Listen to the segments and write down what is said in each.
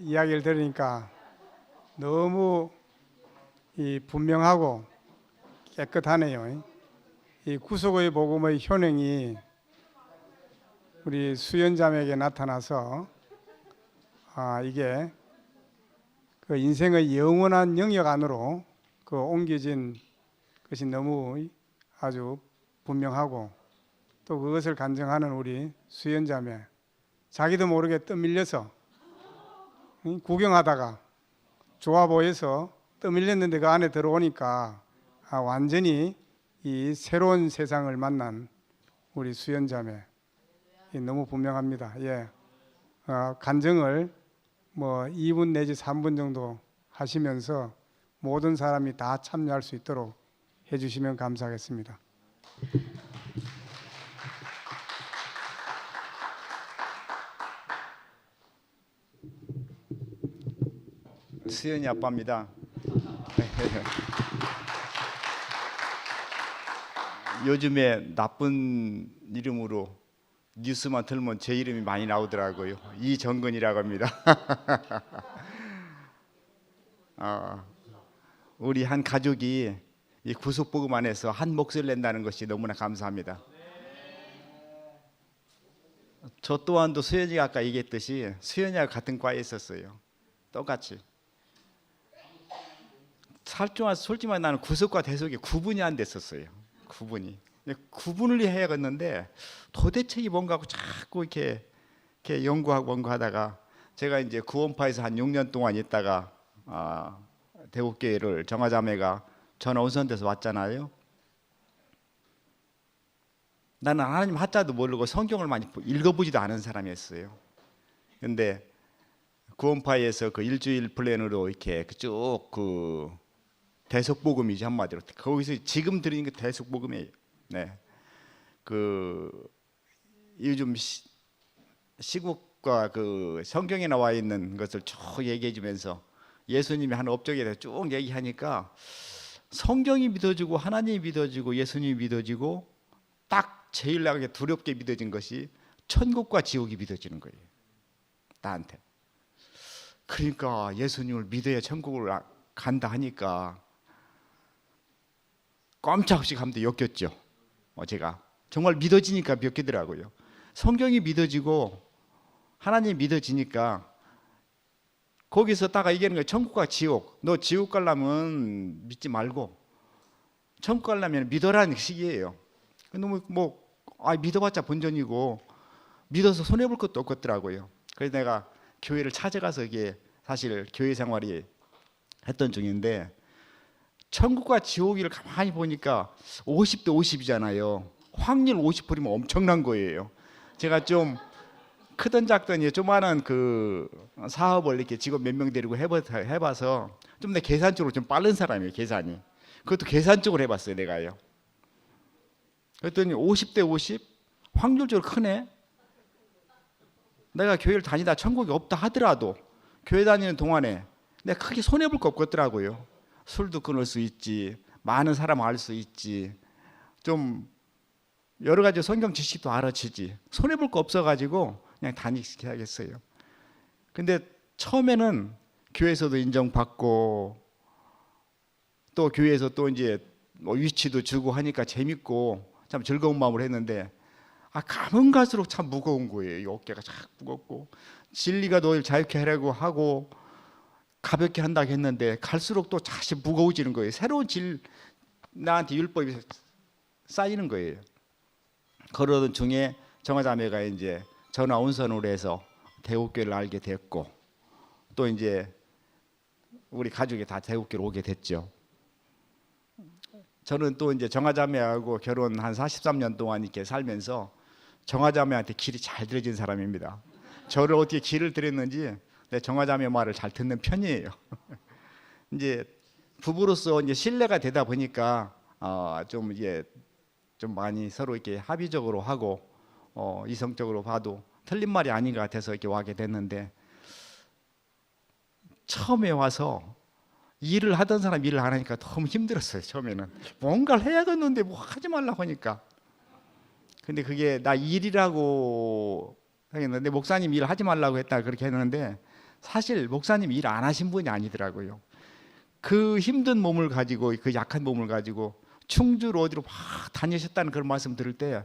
이야기를 들으니까 너무 분명하고 깨끗하네요. 이 구속의 복음의 효능이 우리 수연자매에게 나타나서 이게 그 인생의 영원한 영역 안으로 옮겨진 것이 너무 아주 분명하고, 또 그것을 간증하는 우리 수연자매, 자기도 모르게 떠밀려서 구경하다가 좋아 보여서 떠밀렸는데 그 안에 들어오니까 완전히 이 새로운 세상을 만난 우리 수연자매, 너무 분명합니다. 간증을 2분 내지 3분 정도 하시면서 모든 사람이 다 참여할 수 있도록 해주시면 감사하겠습니다. 수연이 아빠입니다. 요즘에 나쁜 이름으로 뉴스만 틀면 제 이름이 많이 나오더라고요. 이정근이라고 합니다. 우리 한 가족이 이 구속복음 안에서 한 몫을 낸다는 것이 너무나 감사합니다. 저 또한도 수연이가 아까 얘기했듯이 수연이와 같은 과에 있었어요. 똑같이. 솔직히 말해 나는 구속과 대속이 구분이 안 됐었어요. 구분을 해야겠는데 도대체 이 뭔가 하고 자꾸 이렇게 연구하고 하다가 제가 이제 구원파에서 한 6년 동안 있다가 대국교회를 정화자매가 전화 운선돼서 왔잖아요. 나는 하나님 하자도 모르고 성경을 많이 읽어보지도 않은 사람이었어요. 근데 구원파에서 그 일주일 플랜으로 이렇게 쭉 대속복음이지 한마디로 거기서 지금 드리는 게 대속복음이에요. 네, 요즘 시국과 성경에 나와 있는 것을 쭉 얘기해주면서 예수님이 한 업적에 대해서 쭉 얘기하니까 성경이 믿어지고 하나님이 믿어지고 예수님이 믿어지고 딱 제일 나게 두렵게 믿어진 것이 천국과 지옥이 믿어지는 거예요. 나한테. 그러니까 예수님을 믿어야 천국을 간다 하니까 꼼짝없이 감도 엮였죠. 제가 정말 믿어지니까 엮이더라고요. 성경이 믿어지고 하나님이 믿어지니까 거기서 딱 얘기하는 거예요. 천국과 지옥. 너 지옥 가려면 믿지 말고 천국 가려면 믿어라는 식이에요. 너무 믿어봤자 본전이고 믿어서 손해볼 것도 없겠더라고요. 그래서 내가 교회를 찾아가서 이게 사실 교회 생활이 했던 중인데 천국과 지옥을 가만히 보니까 50대 50이잖아요. 확률 50%면 엄청난 거예요. 제가 좀 크든 작든 조그마한 사업을 이렇게 직원 몇 명 데리고 해봐서 좀 내 계산적으로 좀 빠른 사람이에요. 계산이. 그것도 계산적으로 해봤어요. 내가요. 그랬더니 50대 50 확률적으로 크네. 내가 교회를 다니다 천국이 없다 하더라도 교회 다니는 동안에 내가 크게 손해볼 거 없겠더라고요. 술도 끊을 수 있지, 많은 사람 알 수 있지, 좀 여러 가지 성경 지식도 알아치지, 손해볼 거 없어가지고 그냥 다니셔야겠어요. 근데 처음에는 교회에서도 인정받고 또 교회에서 또 이제 위치도 주고 하니까 재밌고 참 즐거운 마음으로 했는데 가면 갈수록 참 무거운 거예요. 이 어깨가 참 무겁고 진리가 너를 자유케 하려고 하고 가볍게 한다고 했는데 갈수록 또 다시 무거워지는 거예요. 새로운 나한테 율법이 쌓이는 거예요. 그러던 중에 정화자매가 이제 전화 운선으로 해서 대국교회를 알게 됐고 또 이제 우리 가족이 다 대국교회로 오게 됐죠. 저는 또 이제 정화자매하고 결혼 한 43년 동안 이렇게 살면서 정화자매한테 길이 잘 들어진 사람입니다. 저를 어떻게 길을 들였는지 내 정화자매 말을 잘 듣는 편이에요. 이제 부부로서 이제 신뢰가 되다 보니까 좀 많이 서로 이렇게 합의적으로 하고 이성적으로 봐도 틀린 말이 아닌 것 같아서 이렇게 와게 됐는데 처음에 와서 일을 하던 사람 일을 안 하니까 너무 힘들었어요. 처음에는 뭔가를 해야겠는데 뭐 하지 말라고 하니까. 근데 그게 나 일이라고 했는데 목사님 일 하지 말라고 했다 그렇게 했는데 사실 목사님 일 안 하신 분이 아니더라고요. 그 힘든 몸을 가지고, 그 약한 몸을 가지고 충주로 어디로 막 다니셨다는 그런 말씀 들을 때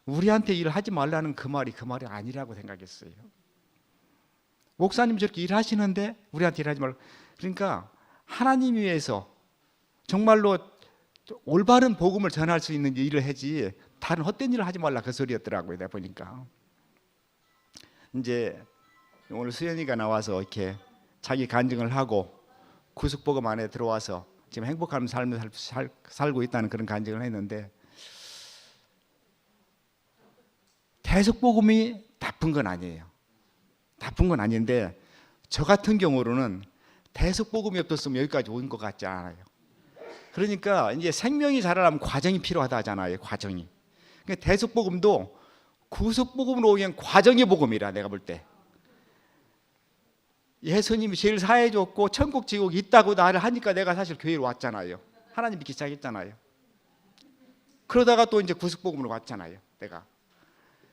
우리한테 일하지 말라는 그 말이 아니라고 생각했어요. 목사님 저렇게 일하시는데 우리한테 일하지 말라. 그러니까 하나님 위해서 정말로 올바른 복음을 전할 수 있는 일을 하지 다른 헛된 일을 하지 말라, 그 소리였더라고요. 내가 보니까. 이제 오늘 수연이가 나와서 이렇게 자기 간증을 하고 구속복음 안에 들어와서 지금 행복한 삶을 살고 있다는 그런 간증을 했는데, 대속복음이 나쁜 건 아니에요. 나쁜 건 아닌데 저 같은 경우로는 대속복음이 없었으면 여기까지 온 것 같지 않아요. 그러니까 이제 생명이 자라려면 과정이 필요하다 하잖아요. 과정이. 그러니까 대속복음도 구속복음으로 오기엔 과정의 복음이라, 내가 볼 때. 예수님이 제일 사해 줬고 천국 지옥 있다고 나를 하니까 내가 사실 교회로 왔잖아요. 하나님 믿기 시작했잖아요. 그러다가 또 이제 구속복음으로 왔잖아요, 내가.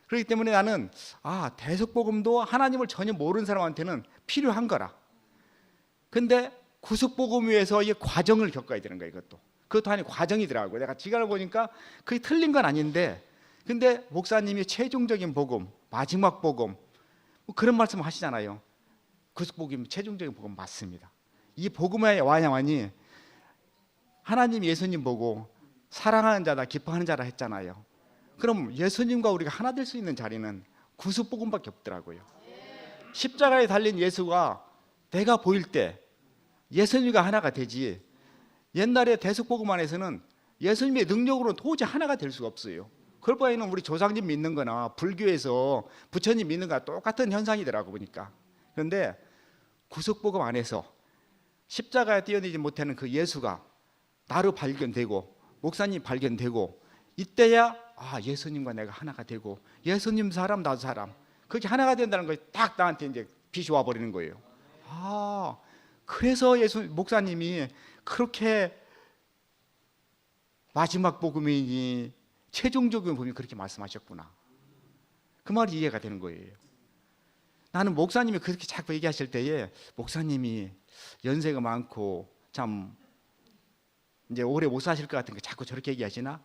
그렇기 때문에 나는 대속복음도 하나님을 전혀 모르는 사람한테는 필요한 거라. 근데 구속복음 위해서 이 과정을 겪어야 되는 거예요. 그것도 하나의 과정이더라고요. 내가 지간을 보니까 그게 틀린 건 아닌데, 근데 목사님이 최종적인 복음, 마지막 복음, 뭐 그런 말씀 하시잖아요. 구속복음 최종적인 복음 맞습니다. 이 복음의 완양하니 하나님 예수님 보고 사랑하는 자다, 기뻐하는 자라 했잖아요. 그럼 예수님과 우리가 하나 될 수 있는 자리는 구속복음밖에 없더라고요. 십자가에 달린 예수가 내가 보일 때 예수님과 하나가 되지, 옛날에 대속복음 안에서는 예수님의 능력으로는 도저히 하나가 될 수가 없어요. 그럴 바에는 우리 조상님 믿는 거나 불교에서 부처님 믿는 거나 똑같은 현상이더라고 보니까. 그런데 구속복음 안에서 십자가에 뛰어내지 못하는 그 예수가 나로 발견되고 목사님 발견되고, 이때야 예수님과 내가 하나가 되고 예수님 사람 나도 사람, 그렇게 하나가 된다는 것이 딱 나한테 이제 빛이 와버리는 거예요. 그래서 목사님이 그렇게 마지막 복음이니 최종적인 복음이 그렇게 말씀하셨구나, 그 말이 이해가 되는 거예요. 나는 목사님이 그렇게 자꾸 얘기하실 때에 목사님이 연세가 많고 참 이제 오래 못 사실 것 같은 거 자꾸 저렇게 얘기하시나?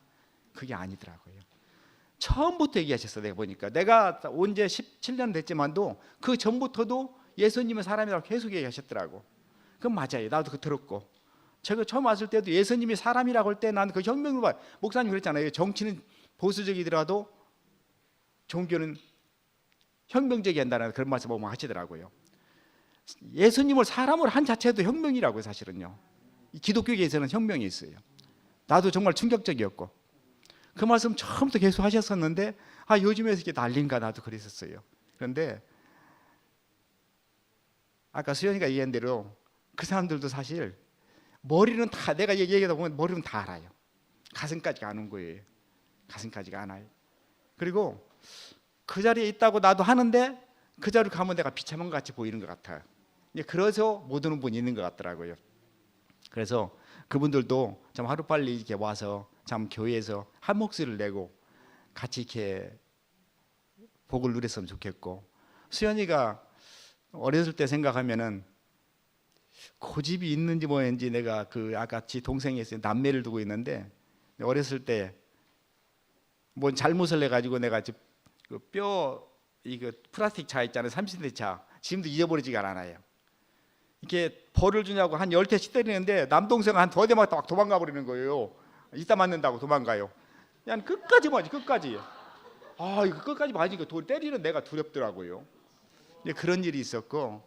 그게 아니더라고요. 처음부터 얘기하셨어. 내가 보니까 내가 온 지 17년 됐지만도 그 전부터도 예수님은 사람이라고 계속 얘기하셨더라고. 그건 맞아요. 나도 그 들었고, 제가 처음 왔을 때도 예수님이 사람이라고 할 때 나는 그 혁명을 봐. 목사님 그랬잖아요. 정치는 보수적이더라도 종교는 혁명적이 한다는 그런 말씀 보면 하시더라고요. 예수님을 사람으로 한 자체도 혁명이라고요. 사실은요, 기독교계에서는 혁명이 있어요. 나도 정말 충격적이었고 그 말씀 처음부터 계속 하셨었는데 요즘에서 이렇게 난린가, 나도 그랬었어요. 그런데 아까 수연이가 얘기한 대로 그 사람들도 사실 머리는 다, 내가 얘기하다 보면 머리는 다 알아요. 가슴까지가 안 온 거예요. 가슴까지가 안 와요. 그리고 그 자리에 있다고 나도 하는데 그 자리로 가면 내가 비참한 것 같이 보이는 것 같아요. 그래서 못 오는 분이 있는 것 같더라고요. 그래서 그분들도 참 하루빨리 이렇게 와서 참 교회에서 한 목소리를 내고 같이 이렇게 복을 누렸으면 좋겠고, 수연이가 어렸을 때 생각하면은 고집이 있는지 뭐인지, 내가 그 아까 지 동생이 있어요. 남매를 두고 있는데 어렸을 때 뭔 잘못을 해가지고 내가 그 뼈 이거 플라스틱 차 있잖아요. 30cm 차 지금도 잊어버리지가 않아요. 이렇게 벌을 주냐고 한 10대씩 때리는데 남동생 한 2대 맞다 막 도망가 버리는 거예요. 이따 맞는다고 도망가요. 그냥 끝까지 맞지, 끝까지. 이거 끝까지 맞으니까 돌 때리는 내가 두렵더라고요. 이제 그런 일이 있었고,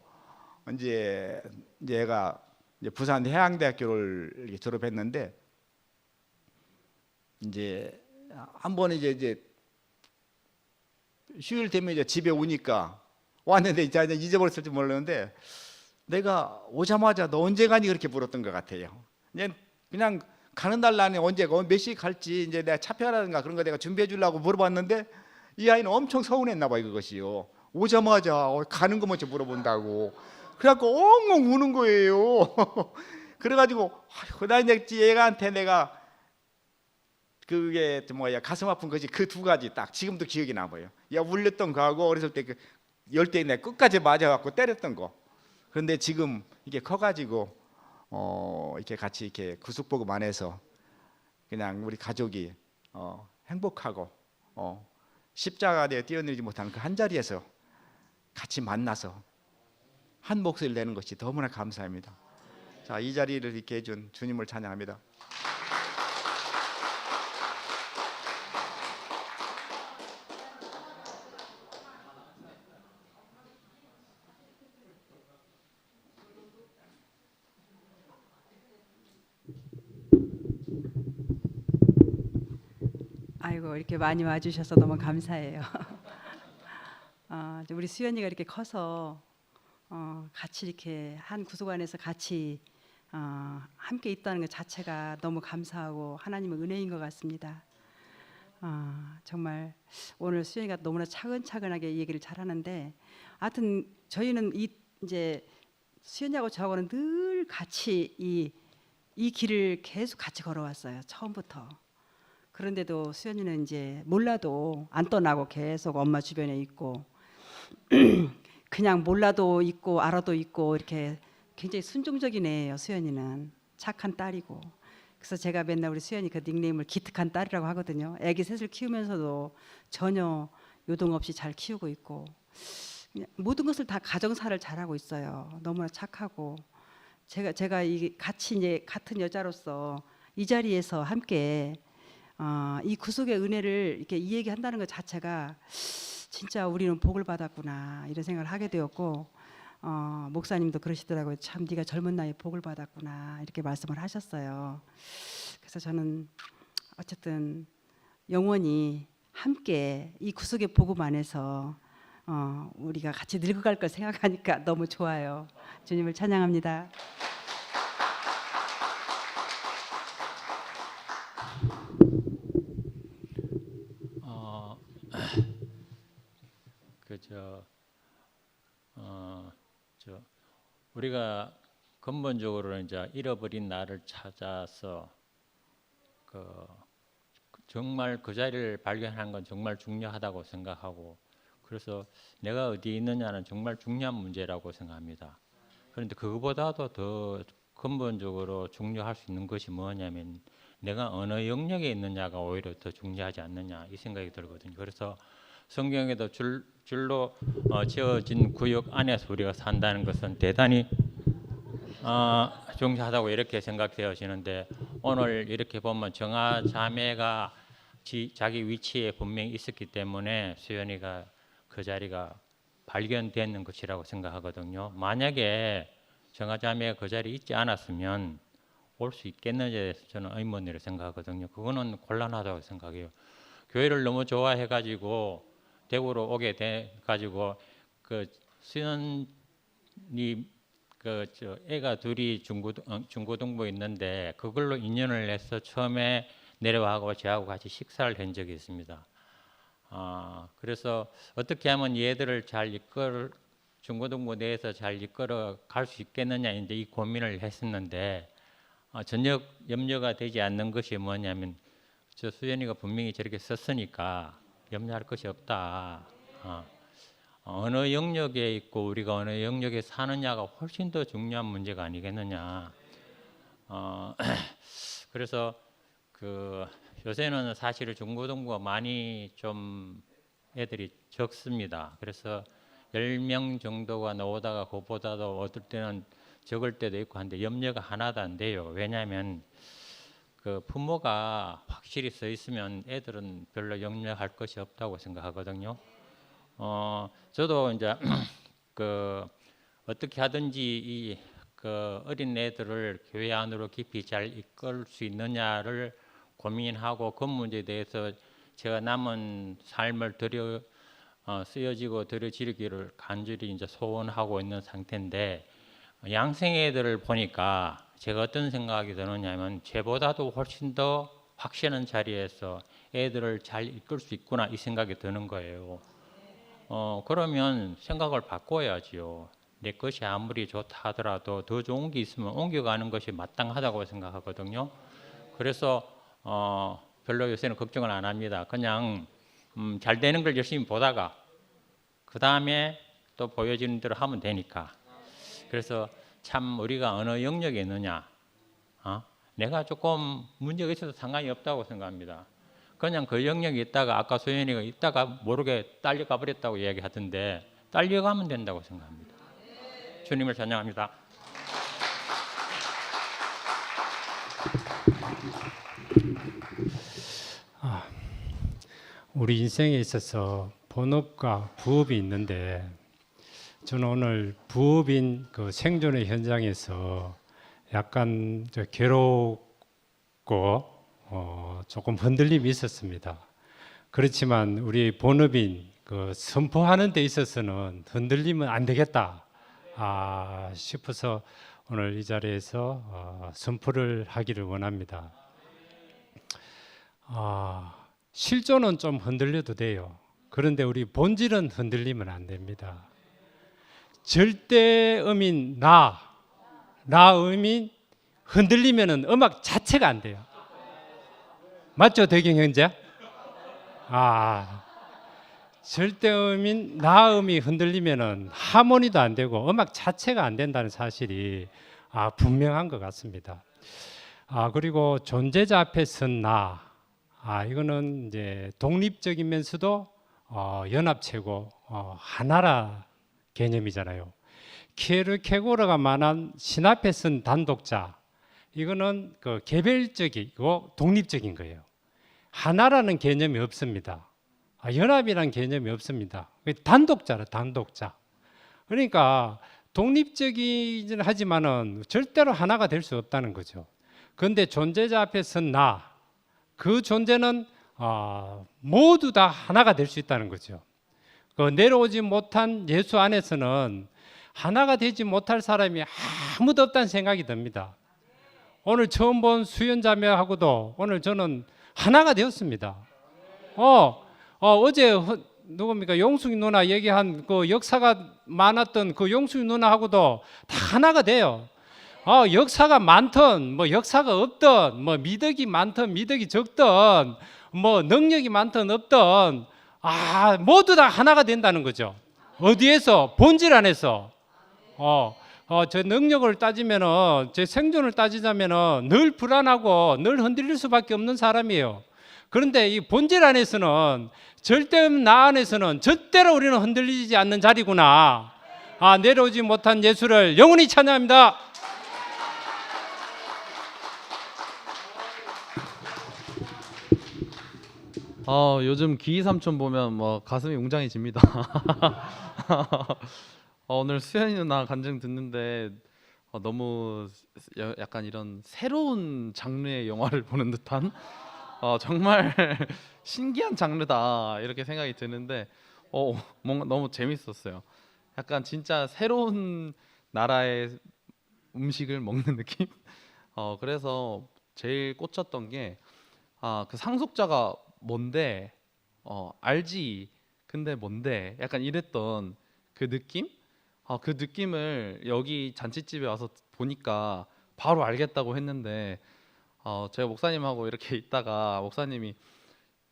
이제 얘가 이제 부산 해양대학교를 졸업했는데, 이제 한 번 이제 휴일 되면 이제 집에 오니까 왔는데 이제 잊어버렸을지 몰랐는데, 내가 오자마자 너 언제 가니 그렇게 물었던 것 같아요. 그냥 가는 날 나는 언제 몇 시에 갈지 이제 내가 차표라든가 그런 거 내가 준비해 주려고 물어봤는데, 이 아이는 엄청 서운했나 봐요. 그것이요. 오자마자 가는 거 먼저 물어본다고. 그래갖고 엉엉 우는 거예요. 그래가지고 나 이제 얘가한테 내가 그게 뭐야 가슴 아픈 것이 그 두 가지 딱 지금도 기억이 남아요. 야 울렸던 거하고 어렸을 때 그 열대에 내가 끝까지 맞아갖고 때렸던 거. 그런데 지금 이게 커가지고 이렇게 같이 이렇게 구속복음 안에서 그냥 우리 가족이 행복하고 십자가에 뛰어내리지 못한 그 한 자리에서 같이 만나서 한 목소리를 내는 것이 너무나 감사합니다. 자, 이 자리를 이렇게 해준 주님을 찬양합니다. 아이고 이렇게 많이 와주셔서 너무 감사해요. 이제 우리 수연이가 이렇게 커서 같이 이렇게 한 구속안에서 같이 함께 있다는 것 자체가 너무 감사하고 하나님의 은혜인 것 같습니다. 정말 오늘 수연이가 너무나 차근차근하게 이 얘기를 잘하는데, 하여튼 저희는 이제 수연이하고 저하고는 늘 같이 이 길을 계속 같이 걸어왔어요, 처음부터. 그런데도 수연이는 이제 몰라도 안 떠나고 계속 엄마 주변에 있고 그냥 몰라도 있고 알아도 있고 이렇게 굉장히 순종적인 애예요. 수연이는 착한 딸이고. 그래서 제가 맨날 우리 수연이 그 닉네임을 기특한 딸이라고 하거든요. 애기 셋을 키우면서도 전혀 요동 없이 잘 키우고 있고 그냥 모든 것을 다 가정사를 잘하고 있어요. 너무나 착하고 제가 이 같이 이제 같은 여자로서 이 자리에서 함께 이 구속의 은혜를 이렇게 이 얘기한다는 것 자체가 진짜 우리는 복을 받았구나 이런 생각을 하게 되었고, 목사님도 그러시더라고요. 참 네가 젊은 나이에 복을 받았구나 이렇게 말씀을 하셨어요. 그래서 저는 어쨌든 영원히 함께 이 구속의 복음 안에서 우리가 같이 늙어갈 걸 생각하니까 너무 좋아요. 주님을 찬양합니다. 우리가 근본적으로 이제 잃어버린 나를 찾아서 정말 그 자리를 발견하는 건 정말 중요하다고 생각하고, 그래서 내가 어디에 있느냐는 정말 중요한 문제라고 생각합니다. 그런데 그거보다도 더 근본적으로 중요할 수 있는 것이 뭐냐면 내가 어느 영역에 있느냐가 오히려 더 중요하지 않느냐 이 생각이 들거든요. 그래서 성경에도 줄로 지어진 구역 안에서 우리가 산다는 것은 대단히 중요하다고 이렇게 생각되어지는데, 오늘 이렇게 보면 정아 자매가 자기 위치에 분명히 있었기 때문에 수연이가 그 자리가 발견되는 것이라고 생각하거든요. 만약에 정아 자매가 그 자리에 있지 않았으면 올 수 있겠느냐에 대해서 저는 의문으로 생각하거든요. 그거는 곤란하다고 생각해요. 교회를 너무 좋아해가지고 대구로 오게 돼가지고 그 수연이 애가 둘이 중고등부에 있는데 그걸로 인연을 해서 처음에 내려와고 저하고 같이 식사를 한 적이 있습니다. 그래서 어떻게 하면 얘들을 중고등부 내에서 잘 이끌어 갈 수 있겠느냐 이제 이 고민을 했었는데, 전혀 염려가 되지 않는 것이 뭐냐면 저 수연이가 분명히 저렇게 썼으니까 염려할 것이 없다. 어느 영역에 있고 우리가 어느 영역에 사느냐가 훨씬 더 중요한 문제가 아니겠느냐. 그래서 요새는 사실 중고등부가 많이 좀 애들이 적습니다. 그래서 10명 정도가 나오다가 그보다도 어떨 때는 적을 때도 있고 한데 염려가 하나도 안 돼요. 왜냐하면 그 부모가 확실히 서 있으면 애들은 별로 염려할 것이 없다고 생각하거든요. 저도 이제 어떻게 하든지 어린 애들을 교회 안으로 깊이 잘 이끌 수 있느냐를 고민하고 그 문제에 대해서 제가 남은 삶을 쓰여지고 드려지기를 간절히 이제 소원하고 있는 상태인데, 양생 애들을 보니까 제가 어떤 생각이 드느냐면 쟤보다도 훨씬 더 확실한 자리에서 애들을 잘 이끌 수 있구나 이 생각이 드는 거예요. 그러면 생각을 바꿔야지요. 내 것이 아무리 좋다 하더라도 더 좋은 게 있으면 옮겨가는 것이 마땅하다고 생각하거든요. 그래서 별로 요새는 걱정을 안 합니다. 그냥 잘 되는 걸 열심히 보다가 그 다음에 또 보여지는 대로 하면 되니까. 그래서 참 우리가 어느 영역에 있느냐, 내가 조금 문제가 있어도 상관이 없다고 생각합니다. 그냥 그 영역에 있다가 아까 소연이가 있다가 모르게 딸려가 버렸다고 이야기하던데 딸려가면 된다고 생각합니다. 주님을 찬양합니다. 우리 인생에 있어서 본업과 부업이 있는데 저는 오늘 부업인 그 생존의 현장에서 약간 괴롭고 조금 흔들림이 있었습니다. 그렇지만 우리 본업인 그 선포하는 데 있어서는 흔들리면 안 되겠다 싶어서 오늘 이 자리에서 선포를 하기를 원합니다. 실존은 좀 흔들려도 돼요. 그런데 우리 본질은 흔들리면 안 됩니다. 절대음인 나음인 흔들리면은 음악 자체가 안 돼요. 맞죠, 대경 형제? 절대음인 나음이 흔들리면은 하모니도 안 되고 음악 자체가 안 된다는 사실이 분명한 것 같습니다. 그리고 존재자 앞에 선 나. 이거는 이제 독립적이면서도 연합체고 하나라 개념이잖아요. 키에르케고르가 말한 신 앞에 선 단독자. 이거는 그 개별적이고 독립적인 거예요. 하나라는 개념이 없습니다. 연합이라는 개념이 없습니다. 단독자라 단독자. 그러니까 독립적이긴 하지만은 절대로 하나가 될 수 없다는 거죠. 그런데 존재자 앞에 선 나. 그 존재는 모두 다 하나가 될 수 있다는 거죠. 그 내려오지 못한 예수 안에서는 하나가 되지 못할 사람이 아무도 없다는 생각이 듭니다. 오늘 처음 본 수연자매하고도 오늘 저는 하나가 되었습니다. 어제 누굽니까 용숙이 누나 얘기한 그 역사가 많았던 그 용숙이 누나하고도 다 하나가 돼요. 역사가 많든 뭐 역사가 없든 뭐 미덕이 많든 미덕이 적든 뭐 능력이 많든 없든 모두 다 하나가 된다는 거죠. 어디에서? 본질 안에서. 제 능력을 따지면은 제 생존을 따지자면은 늘 불안하고 늘 흔들릴 수밖에 없는 사람이에요. 그런데 이 본질 안에서는 절대 나 안에서는 절대로 우리는 흔들리지 않는 자리구나. 내려오지 못한 예수를 영원히 찬양합니다. 요즘 기이삼촌 보면 뭐 가슴이 웅장해집니다. 오늘 수연이 누나 간증 듣는데 너무 약간 이런 새로운 장르의 영화를 보는 듯한 정말 신기한 장르다 이렇게 생각이 드는데 뭔가 너무 재밌었어요. 약간 진짜 새로운 나라의 음식을 먹는 느낌? 그래서 제일 꽂혔던 게 그 상속자가 뭔데 알지 근데 뭔데 약간 이랬던 그 느낌? 그 느낌을 여기 잔치집에 와서 보니까 바로 알겠다고 했는데 제가 목사님하고 이렇게 있다가 목사님이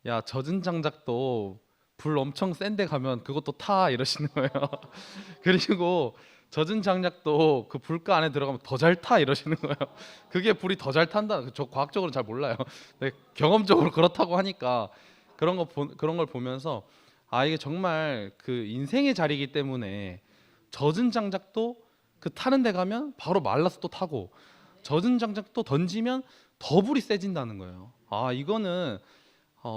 야 젖은 장작도 불 엄청 센데 가면 그것도 타 이러시는 거예요. 그리고 젖은 장작도 그 불가 안에 들어가면 더 잘 타 이러시는 거예요. 그게 불이 더 잘 탄다. 저 과학적으로 잘 몰라요. 근데 경험적으로 그렇다고 하니까 그런 걸 보면서 이게 정말 그 인생의 자리이기 때문에 젖은 장작도 그 타는 데 가면 바로 말라서 또 타고 젖은 장작도 던지면 더 불이 세진다는 거예요. 이거는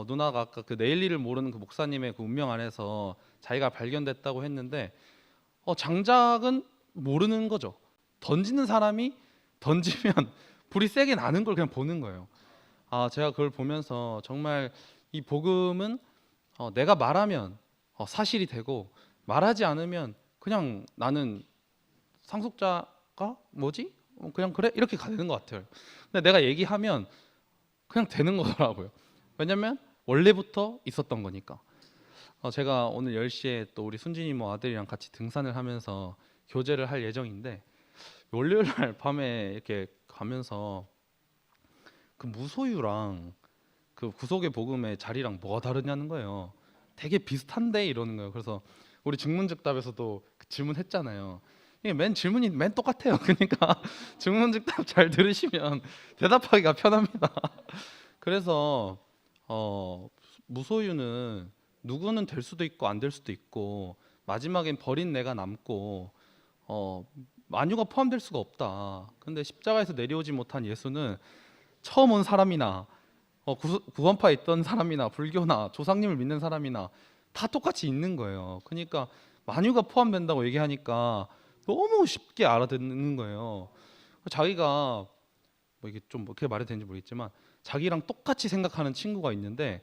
누나가 아까 그 내일 일을 모르는 그 목사님의 그 운명 안에서 자기가 발견됐다고 했는데 장작은 모르는 거죠. 던지는 사람이 던지면 불이 세게 나는 걸 그냥 보는 거예요. 제가 그걸 보면서 정말 이 복음은 내가 말하면 사실이 되고 말하지 않으면 그냥 나는 상속자가 뭐지? 그냥 그래 이렇게 가는 것 같아요. 근데 내가 얘기하면 그냥 되는 거더라고요. 왜냐면 원래부터 있었던 거니까. 제가 오늘 10시에 또 우리 순진이 모 아들이랑 같이 등산을 하면서 교제를 할 예정인데 월요일 날 밤에 이렇게 가면서 그 무소유랑 그 구속의 복음의 자리랑 뭐가 다르냐는 거예요. 되게 비슷한데 이러는 거예요. 그래서 우리 증문즉답에서도 그 질문했잖아요. 이게 맨 질문이 맨 똑같아요. 그러니까 증문즉답 잘 들으시면 대답하기가 편합니다. 그래서 무소유는 누구는 될 수도 있고 안 될 수도 있고 마지막엔 버린 내가 남고 만유가 포함될 수가 없다. 근데 십자가에서 내려오지 못한 예수는 처음 온 사람이나 구원파에 있던 사람이나 불교나 조상님을 믿는 사람이나 다 똑같이 있는 거예요. 그러니까 만유가 포함된다고 얘기하니까 너무 쉽게 알아듣는 거예요. 자기가 뭐 이게 좀 어떻게 말해도 되는지 모르겠지만 자기랑 똑같이 생각하는 친구가 있는데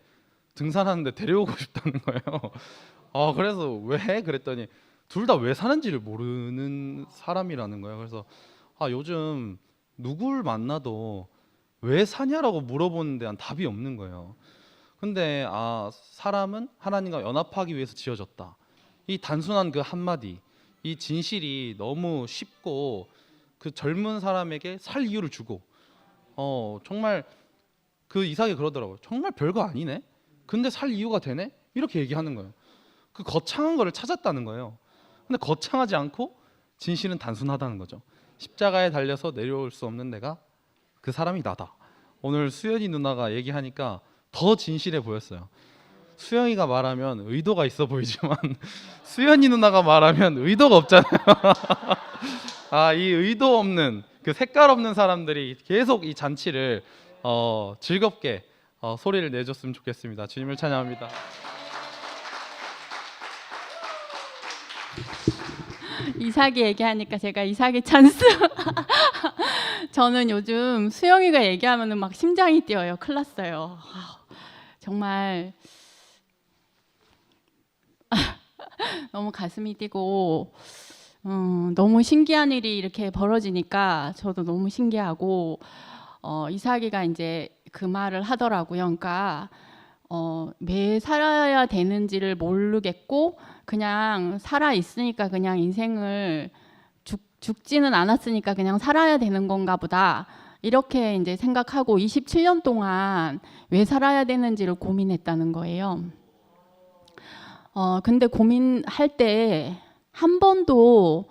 등산하는데 데려오고 싶다는 거예요. 그래서 왜? 그랬더니 둘 다 왜 사는지를 모르는 사람이라는 거예요. 그래서 요즘 누굴 만나도 왜 사냐라고 물어보는 데한 답이 없는 거예요. 근데 사람은 하나님과 연합하기 위해서 지어졌다. 이 단순한 그 한마디, 이 진실이 너무 쉽고 그 젊은 사람에게 살 이유를 주고 정말 그 이삭이 그러더라고요. 정말 별거 아니네. 근데 살 이유가 되네. 이렇게 얘기하는 거예요. 그 거창한 거를 찾았다는 거예요. 근데 거창하지 않고 진실은 단순하다는 거죠. 십자가에 달려서 내려올 수 없는 내가 그 사람이 나다. 오늘 수연이 누나가 얘기하니까 더 진실해 보였어요. 수영이가 말하면 의도가 있어 보이지만 수연이 누나가 말하면 의도가 없잖아요. 이 의도 없는 그 색깔 없는 사람들이 계속 이 잔치를 즐겁게 소리를 내줬으면 좋겠습니다. 주님을 찬양합니다. 이삭이 얘기하니까 제가 이삭의 찬스. 저는 요즘 수영이가 얘기하면은 막 심장이 뛰어요. 큰일 났어요. 정말 너무 가슴이 뛰고 너무 신기한 일이 이렇게 벌어지니까 저도 너무 신기하고 이삭이가 이제 그 말을 하더라고요. 그러니까 왜 살아야 되는지를 모르겠고 그냥 살아 있으니까 그냥 인생을 죽지는 않았으니까 그냥 살아야 되는 건가 보다. 이렇게 이제 생각하고 27년 동안 왜 살아야 되는지를 고민했다는 거예요. 근데 고민할 때 한 번도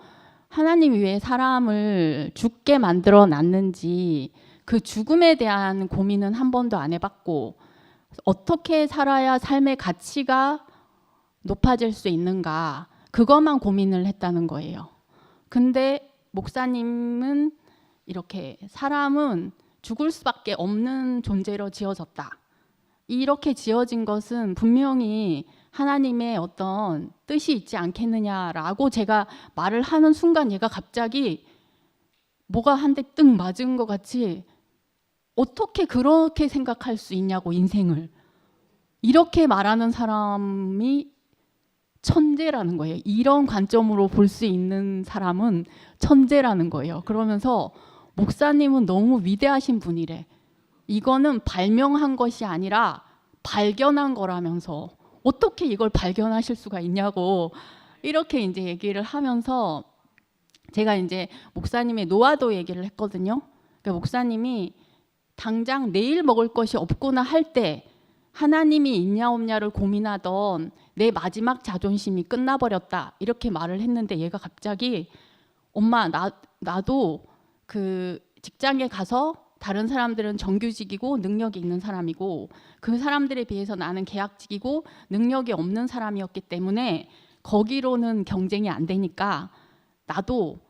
하나님이 왜 사람을 죽게 만들어 놨는지 그 죽음에 대한 고민은 한 번도 안 해봤고 어떻게 살아야 삶의 가치가 높아질 수 있는가 그것만 고민을 했다는 거예요. 근데 목사님은 이렇게 사람은 죽을 수밖에 없는 존재로 지어졌다. 이렇게 지어진 것은 분명히 하나님의 어떤 뜻이 있지 않겠느냐라고 제가 말을 하는 순간 얘가 갑자기 뭐가 한 대 뜩 맞은 것 같이 어떻게 그렇게 생각할 수 있냐고 인생을 이렇게 말하는 사람이 천재라는 거예요. 이런 관점으로 볼 수 있는 사람은 천재라는 거예요. 그러면서 목사님은 너무 위대하신 분이래. 이거는 발명한 것이 아니라 발견한 거라면서 어떻게 이걸 발견하실 수가 있냐고 이렇게 이제 얘기를 하면서 제가 이제 목사님의 노화도 얘기를 했거든요. 그러니까 목사님이 당장 내일 먹을 것이 없구나 할 때 하나님이 있냐 없냐를 고민하던 내 마지막 자존심이 끝나버렸다 이렇게 말을 했는데 얘가 갑자기 엄마 나도 그 직장에 가서 다른 사람들은 정규직이고 능력이 있는 사람이고 그 사람들에 비해서 나는 계약직이고 능력이 없는 사람이었기 때문에 거기로는 경쟁이 안 되니까 나도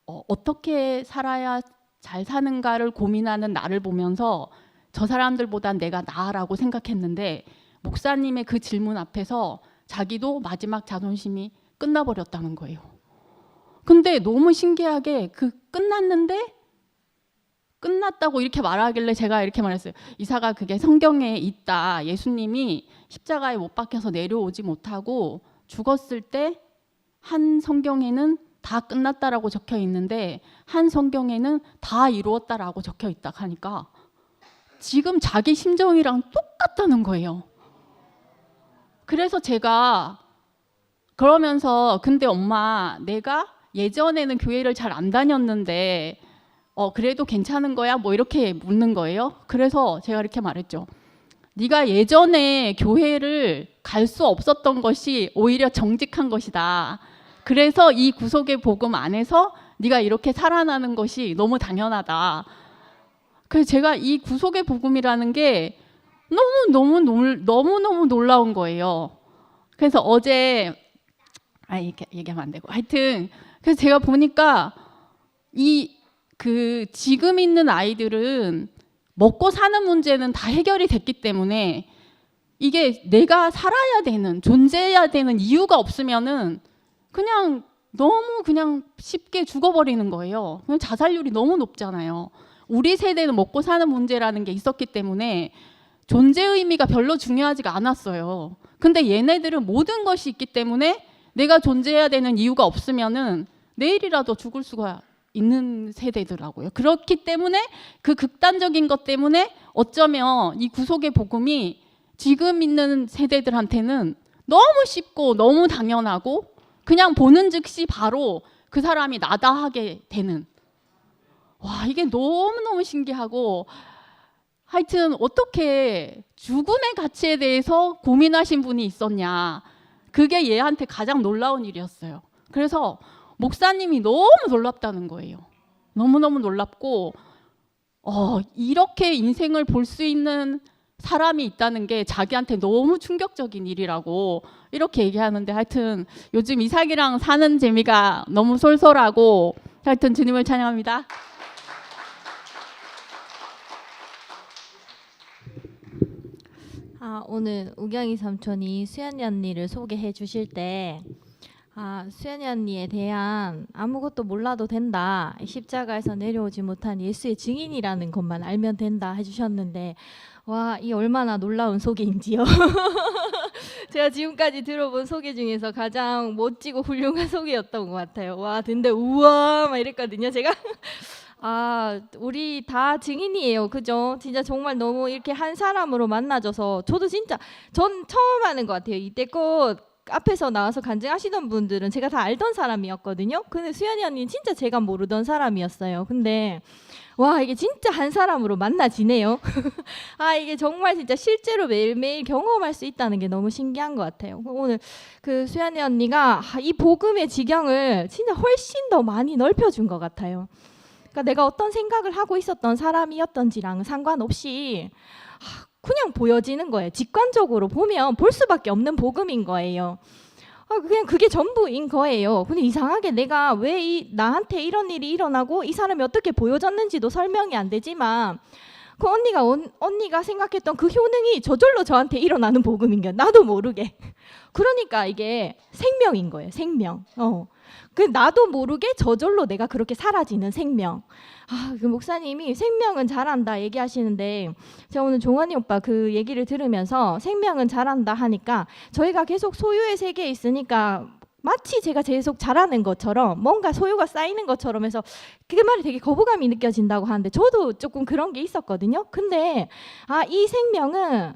어떻게 살아야 잘 사는가를 고민하는 나를 보면서 저 사람들보단 내가 나아라고 생각했는데 목사님의 그 질문 앞에서 자기도 마지막 자존심이 끝나버렸다는 거예요. 근데 너무 신기하게 그 끝났는데 끝났다고 이렇게 말하길래 제가 이렇게 말했어요. 이사가 그게 성경에 있다. 예수님이 십자가에 못 박혀서 내려오지 못하고 죽었을 때 한 성경에는 다 끝났다라고 적혀 있는데 한 성경에는 다 이루었다라고 적혀 있다 하니까 지금 자기 심정이랑 똑같다는 거예요. 그래서 제가 그러면서 근데 엄마 내가 예전에는 교회를 잘 안 다녔는데 그래도 괜찮은 거야? 뭐 이렇게 묻는 거예요. 그래서 제가 이렇게 말했죠. 네가 예전에 교회를 갈 수 없었던 것이 오히려 정직한 것이다. 그래서 이 구속의 복음 안에서 네가 이렇게 살아나는 것이 너무 당연하다. 그래서 제가 이 구속의 복음이라는 게 너무너무 놀라운 거예요. 그래서 어제 이렇게 얘기하면 안 되고 하여튼 그래서 제가 보니까 지금 있는 아이들은 먹고 사는 문제는 다 해결이 됐기 때문에 이게 내가 살아야 되는 존재해야 되는 이유가 없으면은 그냥 너무 그냥 쉽게 죽어버리는 거예요. 그냥 자살률이 너무 높잖아요. 우리 세대는 먹고 사는 문제라는 게 있었기 때문에 존재 의미가 별로 중요하지가 않았어요. 근데 얘네들은 모든 것이 있기 때문에 내가 존재해야 되는 이유가 없으면은 내일이라도 죽을 수가 있는 세대더라고요. 그렇기 때문에 그 극단적인 것 때문에 어쩌면 이 구속의 복음이 지금 있는 세대들한테는 너무 쉽고 너무 당연하고 그냥 보는 즉시 바로 그 사람이 나다 하게 되는, 와, 이게 너무너무 신기하고 하여튼 어떻게 죽음의 가치에 대해서 고민하신 분이 있었냐, 그게 얘한테 가장 놀라운 일이었어요. 그래서 목사님이 너무 놀랍다는 거예요. 너무너무 놀랍고 이렇게 인생을 볼 수 있는 사람이 있다는 게 자기한테 너무 충격적인 일이라고 이렇게 얘기하는데, 하여튼 요즘 이삭이랑 사는 재미가 너무 쏠쏠하고 하여튼 주님을 찬양합니다. 오늘 우경이 삼촌이 수연이 언니를 소개해 주실 때 수연이 언니에 대한 아무것도 몰라도 된다, 십자가에서 내려오지 못한 예수의 증인이라는 것만 알면 된다 해주셨는데, 와, 이 얼마나 놀라운 소개인지요. 제가 지금까지 들어본 소개 중에서 가장 멋지고 훌륭한 소개였던 것 같아요. 와, 근데 우와 막 이랬거든요 제가. 우리 다 증인이에요. 그죠? 진짜 정말 너무 이렇게 한 사람으로 만나줘서 전 처음 하는 것 같아요. 이때껏 앞에서 나와서 간증하시던 분들은 제가 다 알던 사람이었거든요. 근데 수연이 언니는 진짜 제가 모르던 사람이었어요. 근데 와, 이게 진짜 한 사람으로 만나지네요. 이게 정말 진짜 실제로 매일매일 경험할 수 있다는 게 너무 신기한 것 같아요. 오늘 그 수연이 언니가 이 복음의 지경을 진짜 훨씬 더 많이 넓혀준 것 같아요. 그러니까 내가 어떤 생각을 하고 있었던 사람이었던지랑 상관없이 그냥 보여지는 거예요. 직관적으로 보면 볼 수밖에 없는 복음인 거예요. 그냥 그게 전부인 거예요. 근데 이상하게 내가 왜 나한테 이런 일이 일어나고 이 사람이 어떻게 보여졌는지도 설명이 안 되지만 그 언니가 생각했던 그 효능이 저절로 저한테 일어나는 복음인 거예요. 나도 모르게. 그러니까 이게 생명인 거예요. 생명. 그 나도 모르게 저절로 내가 그렇게 사라지는 생명. 그 목사님이 생명은 잘한다 얘기하시는데, 제가 오늘 종원이 오빠 그 얘기를 들으면서 생명은 잘한다 하니까 저희가 계속 소유의 세계에 있으니까 마치 제가 계속 잘하는 것처럼 뭔가 소유가 쌓이는 것처럼 해서 그 말이 되게 거부감이 느껴진다고 하는데, 저도 조금 그런 게 있었거든요. 근데 이 생명은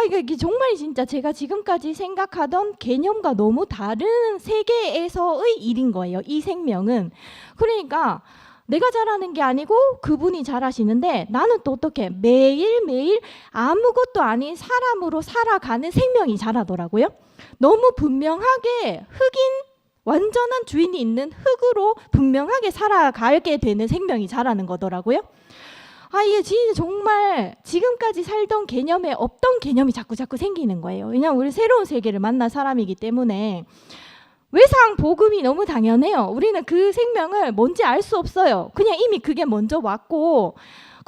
이게 정말 진짜 제가 지금까지 생각하던 개념과 너무 다른 세계에서의 일인 거예요. 이 생명은. 그러니까 내가 잘하는 게 아니고 그분이 잘하시는데, 나는 또 어떻게 매일매일 아무것도 아닌 사람으로 살아가는 생명이 잘하더라고요. 너무 분명하게 완전한 주인이 있는 흙으로 분명하게 살아가게 되는 생명이 잘하는 거더라고요. 이게 진짜 정말 지금까지 살던 개념에 없던 개념이 자꾸 생기는 거예요. 왜냐하면 우리 새로운 세계를 만난 사람이기 때문에 외상 복음이 너무 당연해요. 우리는 그 생명을 뭔지 알 수 없어요. 그냥 이미 그게 먼저 왔고,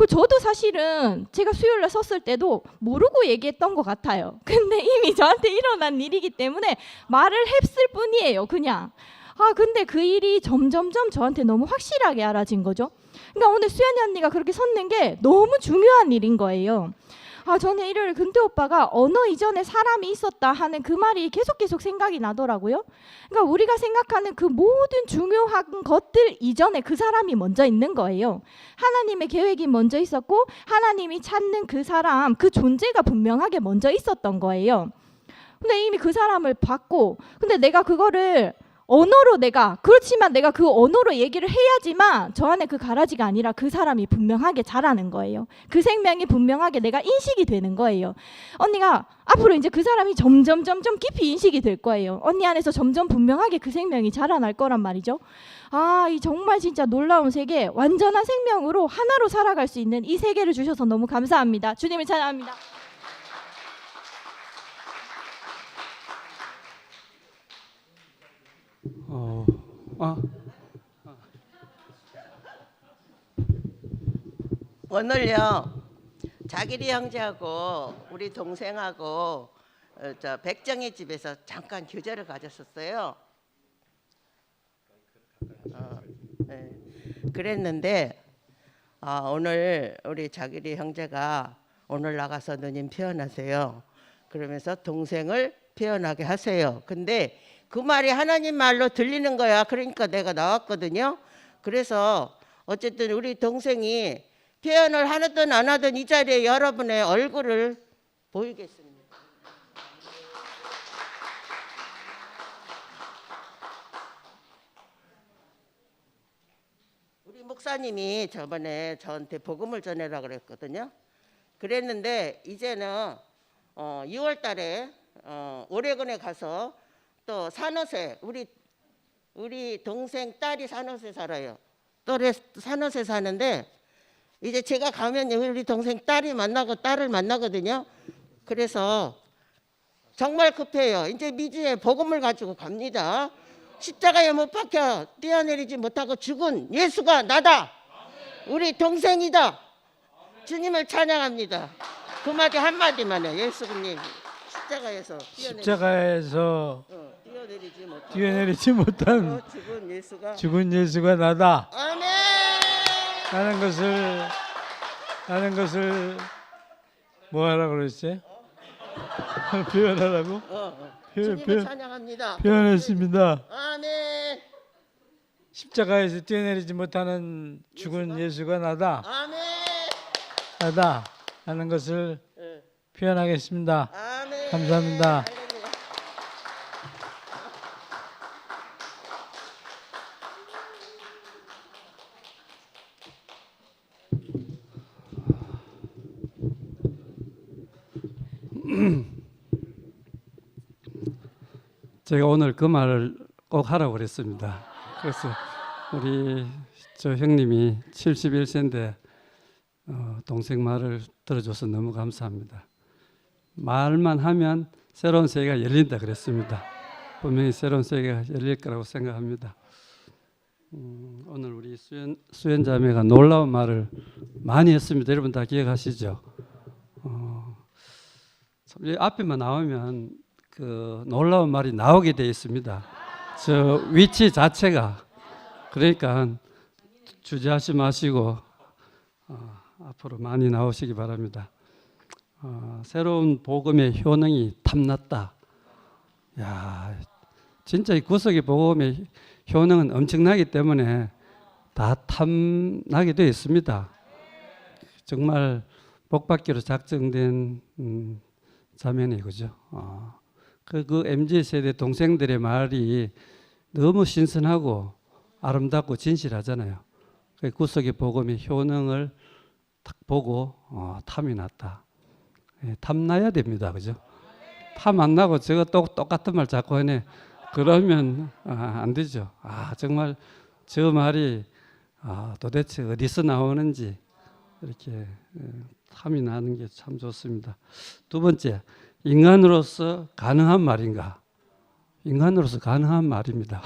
저도 사실은 제가 수요일날 섰을 때도 모르고 얘기했던 것 같아요. 근데 이미 저한테 일어난 일이기 때문에 말을 했을 뿐이에요. 그냥. 근데 그 일이 점점점 저한테 너무 확실하게 알아진 거죠. 그러니까 오늘 수연이 언니가 그렇게 섰는 게 너무 중요한 일인 거예요. 저는 일요일 근태 오빠가 언어 이전에 사람이 있었다 하는 그 말이 계속 생각이 나더라고요. 그러니까 우리가 생각하는 그 모든 중요한 것들 이전에 그 사람이 먼저 있는 거예요. 하나님의 계획이 먼저 있었고 하나님이 찾는 그 사람, 그 존재가 분명하게 먼저 있었던 거예요. 근데 이미 그 사람을 봤고, 근데 내가 그거를 언어로 내가 그렇지만 내가 그 언어로 얘기를 해야지만 저 안에 그 가라지가 아니라 그 사람이 분명하게 자라는 거예요. 그 생명이 분명하게 내가 인식이 되는 거예요. 언니가 앞으로 이제 그 사람이 점점 깊이 인식이 될 거예요. 언니 안에서 점점 분명하게 그 생명이 자라날 거란 말이죠. 아, 이 정말 진짜 놀라운 세계, 완전한 생명으로 하나로 살아갈 수 있는 이 세계를 주셔서 너무 감사합니다. 주님을 찬양합니다. 오늘요 자기리 형제하고 우리 동생하고 저 백정희 집에서 잠깐 교제를 가졌었어요. 네. 그랬는데 오늘 우리 자기리 형제가 오늘 나가서 누님 표현하세요. 그러면서 동생을 표현하게 하세요. 근데 그 말이 하나님 말로 들리는 거야. 그러니까 내가 나왔거든요. 그래서 어쨌든 우리 동생이 표현을 하든 안 하든 이 자리에 여러분의 얼굴을 보이겠습니다. 우리 목사님이 저번에 저한테 복음을 전해라 그랬거든요. 그랬는데 이제는 6월 달에 오레곤에 가서 또 산호세, 우리 동생 딸이 산호세 살아요. 또래 산호세 사는데 이제 제가 가면 우리 동생 딸을 만나거든요. 그래서 정말 급해요. 이제 미주에 복음을 가지고 갑니다. 십자가에 못 박혀 뛰어내리지 못하고 죽은 예수가 나다. 우리 동생이다. 주님을 찬양합니다. 그 말이 한마디만 해. 예수님 십자가에서 뛰어내리지 못한 죽은 예수가 나다. 아멘. 하는 것을 뭐 하라고 그랬지? 표현하라고? 주님을 찬양합니다. 표현했습니다. 아멘. 십자가에서 뛰어내리지 못하는 죽은 예수가 나다. 아멘. 나다 하는 것을 표현하겠습니다. 아멘. 감사합니다. 제가 오늘 그 말을 꼭 하라고 그랬습니다. 그래서 우리 저 형님이 71세인데 동생 말을 들어줘서 너무 감사합니다. 말만 하면 새로운 세계가 열린다 그랬습니다. 분명히 새로운 세계가 열릴 거라고 생각합니다. 오늘 우리 수연 자매가 놀라운 말을 많이 했습니다. 여러분 다 기억하시죠? 참 앞에만 나오면 그 놀라운 말이 나오게 되어 있습니다. 저 위치 자체가. 그러니까 주저하지 마시고 앞으로 많이 나오시기 바랍니다. 새로운 복음의 효능이 탐났다. 야, 진짜 이 구속의 복음의 효능은 엄청나기 때문에 다 탐나게 되어 있습니다. 정말 복받기로 작정된 자매네, 그죠? 그 MZ세대 동생들의 말이 너무 신선하고 아름답고 진실하잖아요. 그 구속의 복음의 효능을 딱 보고 탐이 났다. 탐나야 됩니다, 그죠? 탐 안 나고 저거 똑같은 말 자꾸 하네. 그러면 안 되죠. 정말 저 말이 도대체 어디서 나오는지 이렇게 탐이 나는 게 참 좋습니다. 두 번째, 인간으로서 가능한 말인가? 인간으로서 가능한 말입니다.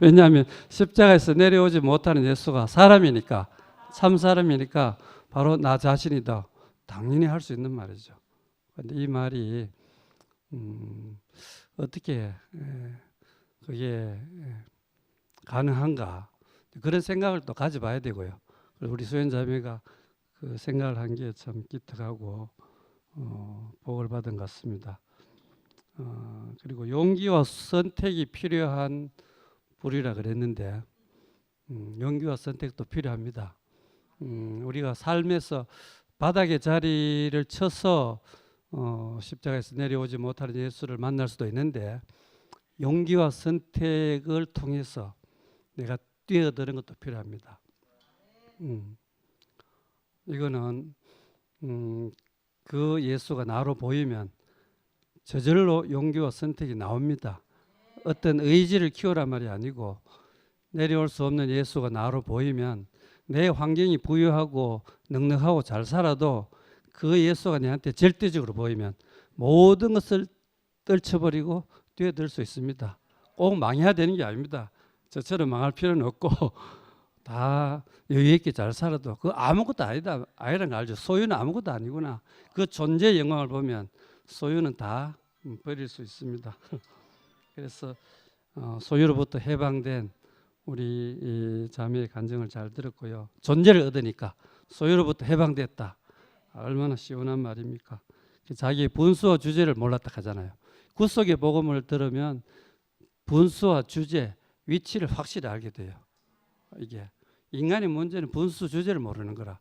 왜냐하면 십자가에서 내려오지 못하는 예수가 사람이니까, 참 사람이니까 바로 나 자신이다. 당연히 할 수 있는 말이죠. 그런데 이 말이 어떻게 그게 가능한가? 그런 생각을 또 가져봐야 되고요. 우리 수연자매가 그 생각을 한 게 참 기특하고 복을 받은 것 같습니다. 그리고 용기와 선택이 필요한 불이라 그랬는데 용기와 선택도 필요합니다. 우리가 삶에서 바닥의 자리를 쳐서 십자가에서 내려오지 못하는 예수를 만날 수도 있는데 용기와 선택을 통해서 내가 뛰어드는 것도 필요합니다. 이거는 그 예수가 나로 보이면 저절로 용기와 선택이 나옵니다. 어떤 의지를 키우란 말이 아니고 내려올 수 없는 예수가 나로 보이면 내 환경이 부유하고 넉넉하고 잘 살아도 그 예수가 내한테 절대적으로 보이면 모든 것을 떨쳐버리고 뛰어들 수 있습니다. 꼭 망해야 되는 게 아닙니다. 저처럼 망할 필요는 없고 다 여유 있게 잘 살아도 그 아무것도 아니라는 걸 알죠. 소유는 아무것도 아니구나. 그 존재의 영광을 보면 소유는 다 버릴 수 있습니다. 그래서 소유로부터 해방된 우리 이 자매의 간증을 잘 들었고요. 존재를 얻으니까 소유로부터 해방됐다. 얼마나 시원한 말입니까? 자기의 분수와 주제를 몰랐다 하잖아요. 구속의 복음을 들으면 분수와 주제, 위치를 확실히 알게 돼요. 이게 인간의 문제는 분수, 주제를 모르는 거라.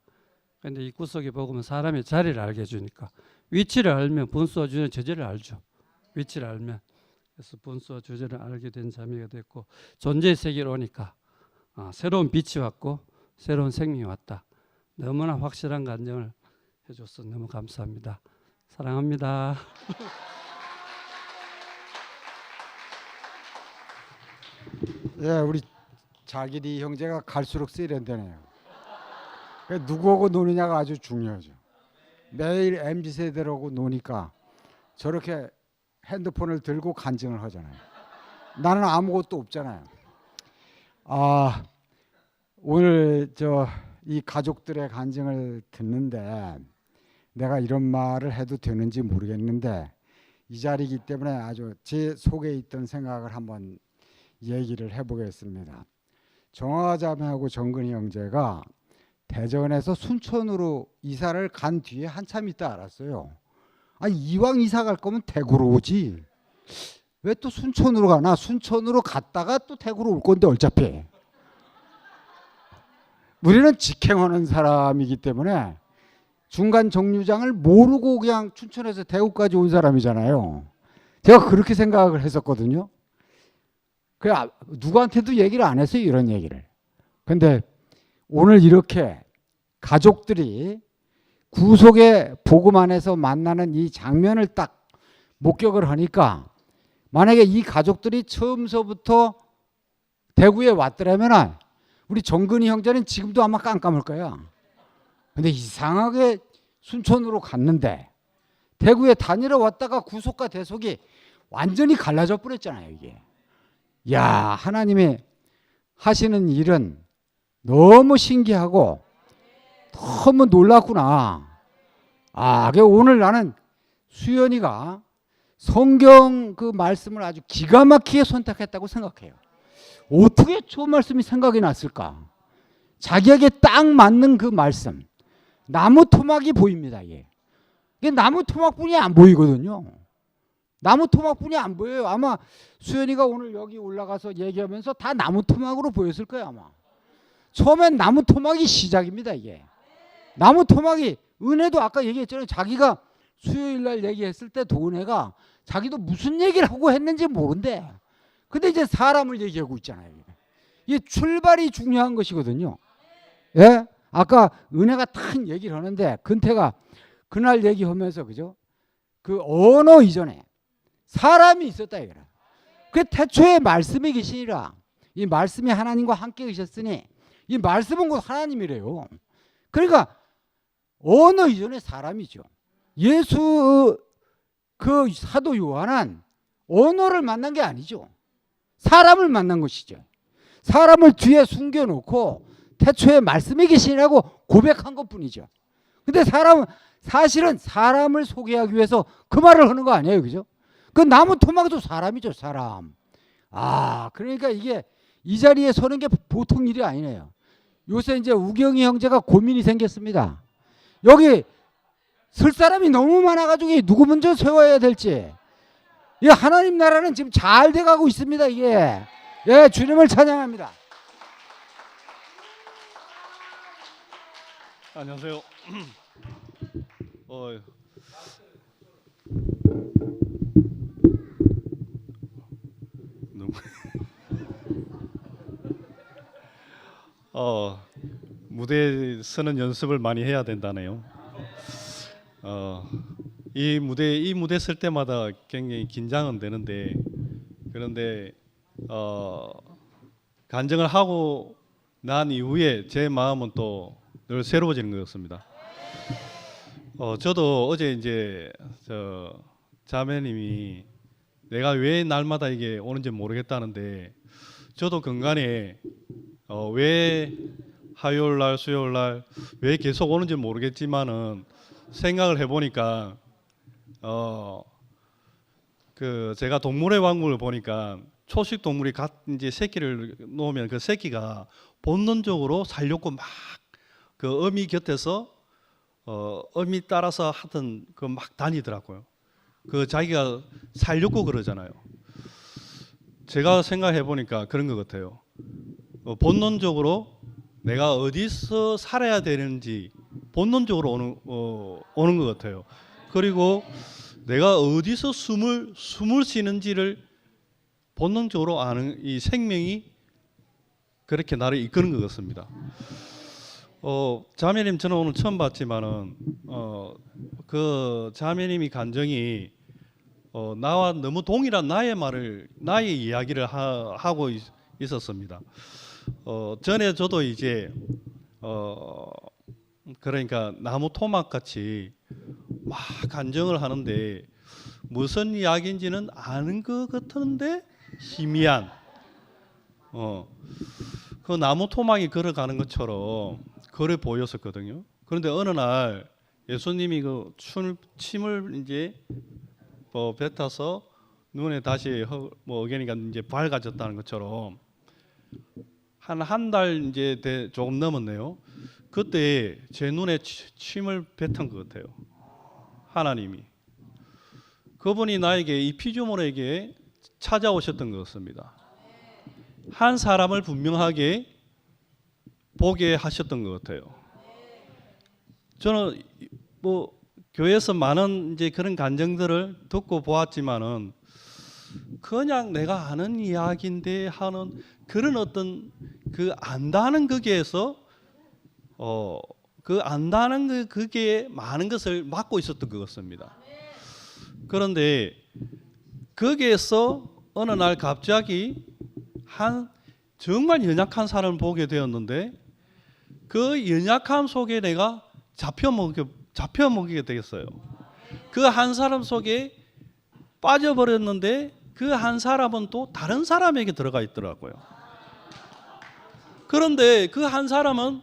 그런데 이 구속의 복음은 사람의 자리를 알게 해주니까 위치를 알면 분수와 주제는 저제를 알죠. 위치를 알면. 그래서 분수와 주제를 알게 된 자매가 됐고 존재의 세계로 오니까 새로운 빛이 왔고 새로운 생명이 왔다. 너무나 확실한 간증을 해줘서 너무 감사합니다. 사랑합니다. 예, 우리 자기리 형제가 갈수록 세련되네요. 누구하고 노느냐가 아주 중요하죠. 매일 MZ세대라고 노니까 저렇게 핸드폰을 들고 간증을 하잖아요. 나는 아무것도 없잖아요. 오늘 이 가족들의 간증을 듣는데 내가 이런 말을 해도 되는지 모르겠는데 이 자리이기 때문에 아주 제 속에 있던 생각을 한번 얘기를 해보겠습니다. 정화자매하고 정근이 형제가 대전에서 순천으로 이사를 간 뒤에 한참 있다 알았어요. 아니 이왕 이사 갈 거면 대구로 오지. 왜 또 순천으로 가나? 순천으로 갔다가 또 대구로 올 건데 어차피. 우리는 직행하는 사람이기 때문에 중간 정류장을 모르고 그냥 춘천에서 대구까지 온 사람이잖아요. 제가 그렇게 생각을 했었거든요. 그래 누구한테도 얘기를 안 했어요, 이런 얘기를. 근데 오늘 이렇게 가족들이 구속의 복음 안에서 만나는 이 장면을 딱 목격을 하니까 만약에 이 가족들이 처음서부터 대구에 왔더라면 우리 정근이 형제는 지금도 아마 깜깜할 거야. 근데 이상하게 순천으로 갔는데 대구에 다니러 왔다가 구속과 대속이 완전히 갈라져 버렸잖아요, 이게. 야, 하나님이 하시는 일은 너무 신기하고 너무 놀랐구나. 오늘 나는 수연이가 성경 그 말씀을 아주 기가 막히게 선택했다고 생각해요. 어떻게 저 말씀이 생각이 났을까? 자기에게 딱 맞는 그 말씀. 나무 토막이 보입니다. 이게 나무 토막뿐이 안 보이거든요. 나무 토막뿐이 안 보여요. 아마 수연이가 오늘 여기 올라가서 얘기하면서 다 나무 토막으로 보였을 거예요, 아마. 처음엔 나무 토막이 시작입니다, 이게. 나무 토막이, 은혜도 아까 얘기했잖아요. 자기가 수요일 날 얘기했을 때 도은혜가 자기도 무슨 얘기를 하고 했는지 모른대. 근데 이제 사람을 얘기하고 있잖아요. 이게 출발이 중요한 것이거든요. 예? 아까 은혜가 딱 얘기를 하는데 근태가 그날 얘기하면서 그죠? 그 언어 이전에 사람이 있었다 이거라. 그 태초에 말씀이 계시니라. 이 말씀이 하나님과 함께 계셨으니 이 말씀은 곧 하나님이래요. 그러니까 언어 이전에 사람이죠. 예수 그 사도 요한은 언어를 만난 게 아니죠. 사람을 만난 것이죠. 사람을 뒤에 숨겨놓고 태초에 말씀이 계시라고 고백한 것뿐이죠. 근데 사실은 사람을 소개하기 위해서 그 말을 하는 거 아니에요, 그죠? 그 나무 토막도 사람이죠, 사람. 그러니까 이게 이 자리에 서는 게 보통 일이 아니네요. 요새 이제 우경이 형제가 고민이 생겼습니다. 여기 설 사람이 너무 많아가지고 누구 먼저 세워야 될지. 이 하나님 나라는 지금 잘 돼가고 있습니다, 이게. 예, 주님을 찬양합니다. 안녕하세요. 무대에 서는 연습을 많이 해야 된다네요. 이 무대 쓸 때마다 굉장히 긴장은 되는데, 그런데 간증을 하고 난 이후에 제 마음은 또 늘 새로워지는 것 같습니다. 저도 어제 이제 자매님이 내가 왜 날마다 이게 오는지 모르겠다는데, 저도 근간에 왜 화요일 날, 수요일 날 왜 계속 오는지 모르겠지만은 생각을 해보니까 그 제가 동물의 왕국을 보니까 초식 동물이 이제 새끼를 놓으면 그 새끼가 본능적으로 살려고 막 그 어미 곁에서 어미 따라서 하던 그 막 다니더라고요. 그 자기가 살려고 그러잖아요. 제가 생각해 보니까 그런 것 같아요. 본능적으로 내가 어디서 살아야 되는지 본능적으로 오는 것 같아요. 그리고 내가 어디서 숨을 쉬는지를 본능적으로 아는 이 생명이 그렇게 나를 이끄는 것 같습니다. 자매님 저는 오늘 처음 봤지만은 그 자매님이 간증이 나와 너무 동일한 나의 이야기를 하고 있었습니다. 전에 저도 이제 그러니까 나무 토막 같이 막 간증을 하는데 무슨 이야기인지는 아는 것 같은데 희미한 그 나무 토막이 걸어가는 것처럼 그래 보였었거든요. 그런데 어느 날 예수님이 그 침을 이제 뱉어서 눈에 다시 어견이가 이제 밝아졌다는 것처럼 한 달 이제 조금 넘었네요. 그때 제 눈에 침을 뱉은 것 같아요. 하나님이 그분이 나에게 이 피조물에게 찾아오셨던 것 같습니다. 한 사람을 분명하게 보게 하셨던 것 같아요. 저는 뭐 교회에서 많은 이제 그런 간증들을 듣고 보았지만은 그냥 내가 아는 이야기인데 하는 그런 어떤 그 안다는 거기에서 그 안다는 그게 많은 것을 맡고 있었던 것 같습니다. 그런데 거기에서 어느 날 갑자기 한 정말 연약한 사람을 보게 되었는데 그 연약함 속에 내가 잡혀 먹이게 되겠어요. 그 한 사람 속에 빠져버렸는데 그 한 사람은 또 다른 사람에게 들어가 있더라고요. 그런데 그 한 사람은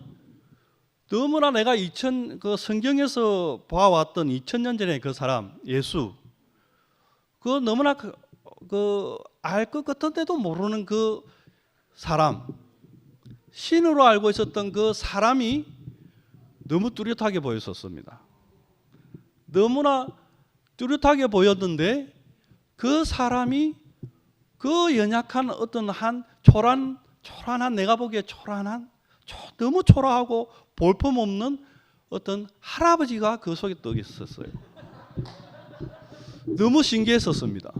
너무나 내가 그 성경에서 봐왔던 2000년 전에 그 사람 예수 그 너무나 알 것 같은데도 모르는 그 사람 신으로 알고 있었던 그 사람이 너무 뚜렷하게 보였었습니다. 너무나 뚜렷하게 보였는데 그 사람이 그 연약한 어떤 한 초란한 내가 보기에 너무 초라하고 볼품없는 어떤 할아버지가 그 속에 떠 있었어요. 너무 신기했었습니다.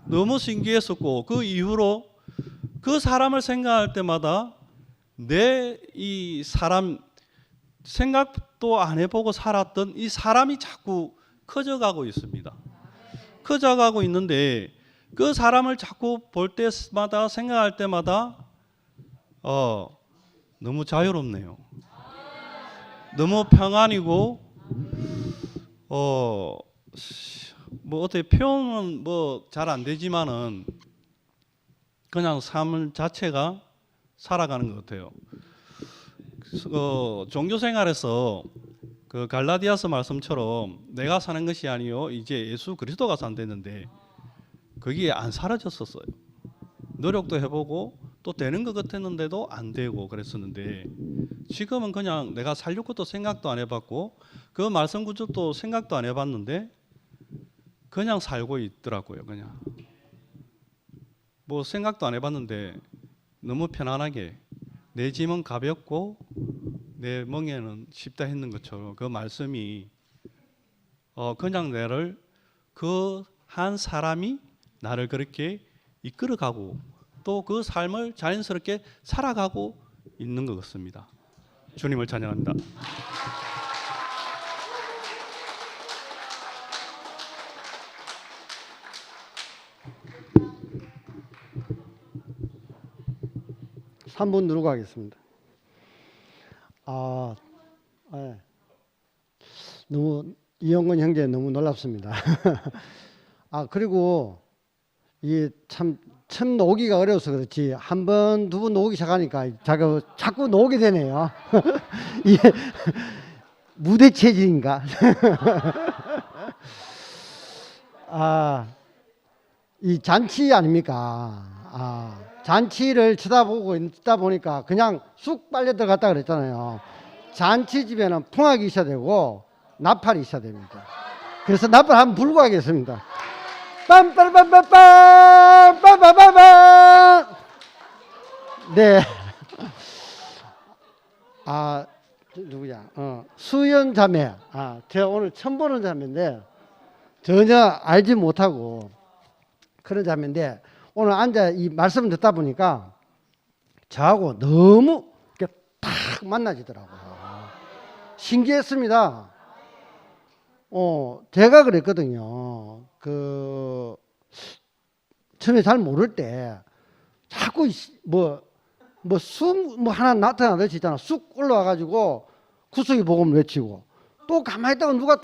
너무 신기했었고 그 이후로 그 사람을 생각할 때마다 내 이 사람 생각도 안 해보고 살았던 이 사람이 자꾸 커져가고 있습니다. 커져가고 있는데 그 사람을 자꾸 볼 때마다 생각할 때마다 너무 자유롭네요. 너무 평안이고 뭐 어떻게 표현은 뭐 잘 안 되지만은 그냥 삶 자체가 살아가는 것 같아요. 종교 생활에서 그 갈라디아서 말씀처럼 내가 사는 것이 아니요 이제 예수 그리스도가 산다는데 거기에 안 사라졌었어요. 노력도 해보고 또 되는 것 같았는데도 안 되고 그랬었는데 지금은 그냥 내가 살려고 또 생각도 안 해봤고 그 말씀 구절도 생각도 안 해봤는데 그냥 살고 있더라고요. 그냥 뭐 생각도 안 해봤는데 너무 편안하게 내 짐은 가볍고 내 멍에는 쉽다 했는 것처럼 그 말씀이 그냥 나를 그 한 사람이 나를 그렇게 이끌어가고 또 그 삶을 자연스럽게 살아가고 있는 것 같습니다. 주님을 찬양합니다. 삼 번 누르고 하겠습니다. 네. 너무 이영건 형제 너무 놀랍습니다. 그리고 이게 참 놓기가 어려워서 그렇지 한 번, 두 번 놓기 시작하니까 자꾸 놓게 되네요. 이게 무대 체질인가? 이 잔치 아닙니까? 잔치를 쳐다보고 있다 보니까 그냥 쑥 빨려 들어갔다 그랬잖아요. 잔치집에는 풍악이 있어야 되고 나팔이 있어야 됩니다. 그래서 나팔 한번 불고 하겠습니다. 빰빰빰빰빰 빰빰빰빰. 네. 누구야? 수연 자매. 제가 오늘 처음 보는 자매인데 전혀 알지 못하고 그런 자매인데 오늘 앉아 이 말씀을 듣다 보니까 저하고 너무 이렇게 딱 만나지더라고요. 신기했습니다. 제가 그랬거든요. 처음에 잘 모를 때 자꾸 뭐 하나 나타나듯이 있잖아. 쑥 올라와가지고 구석이 복음을 외치고 또 가만히 있다가 누가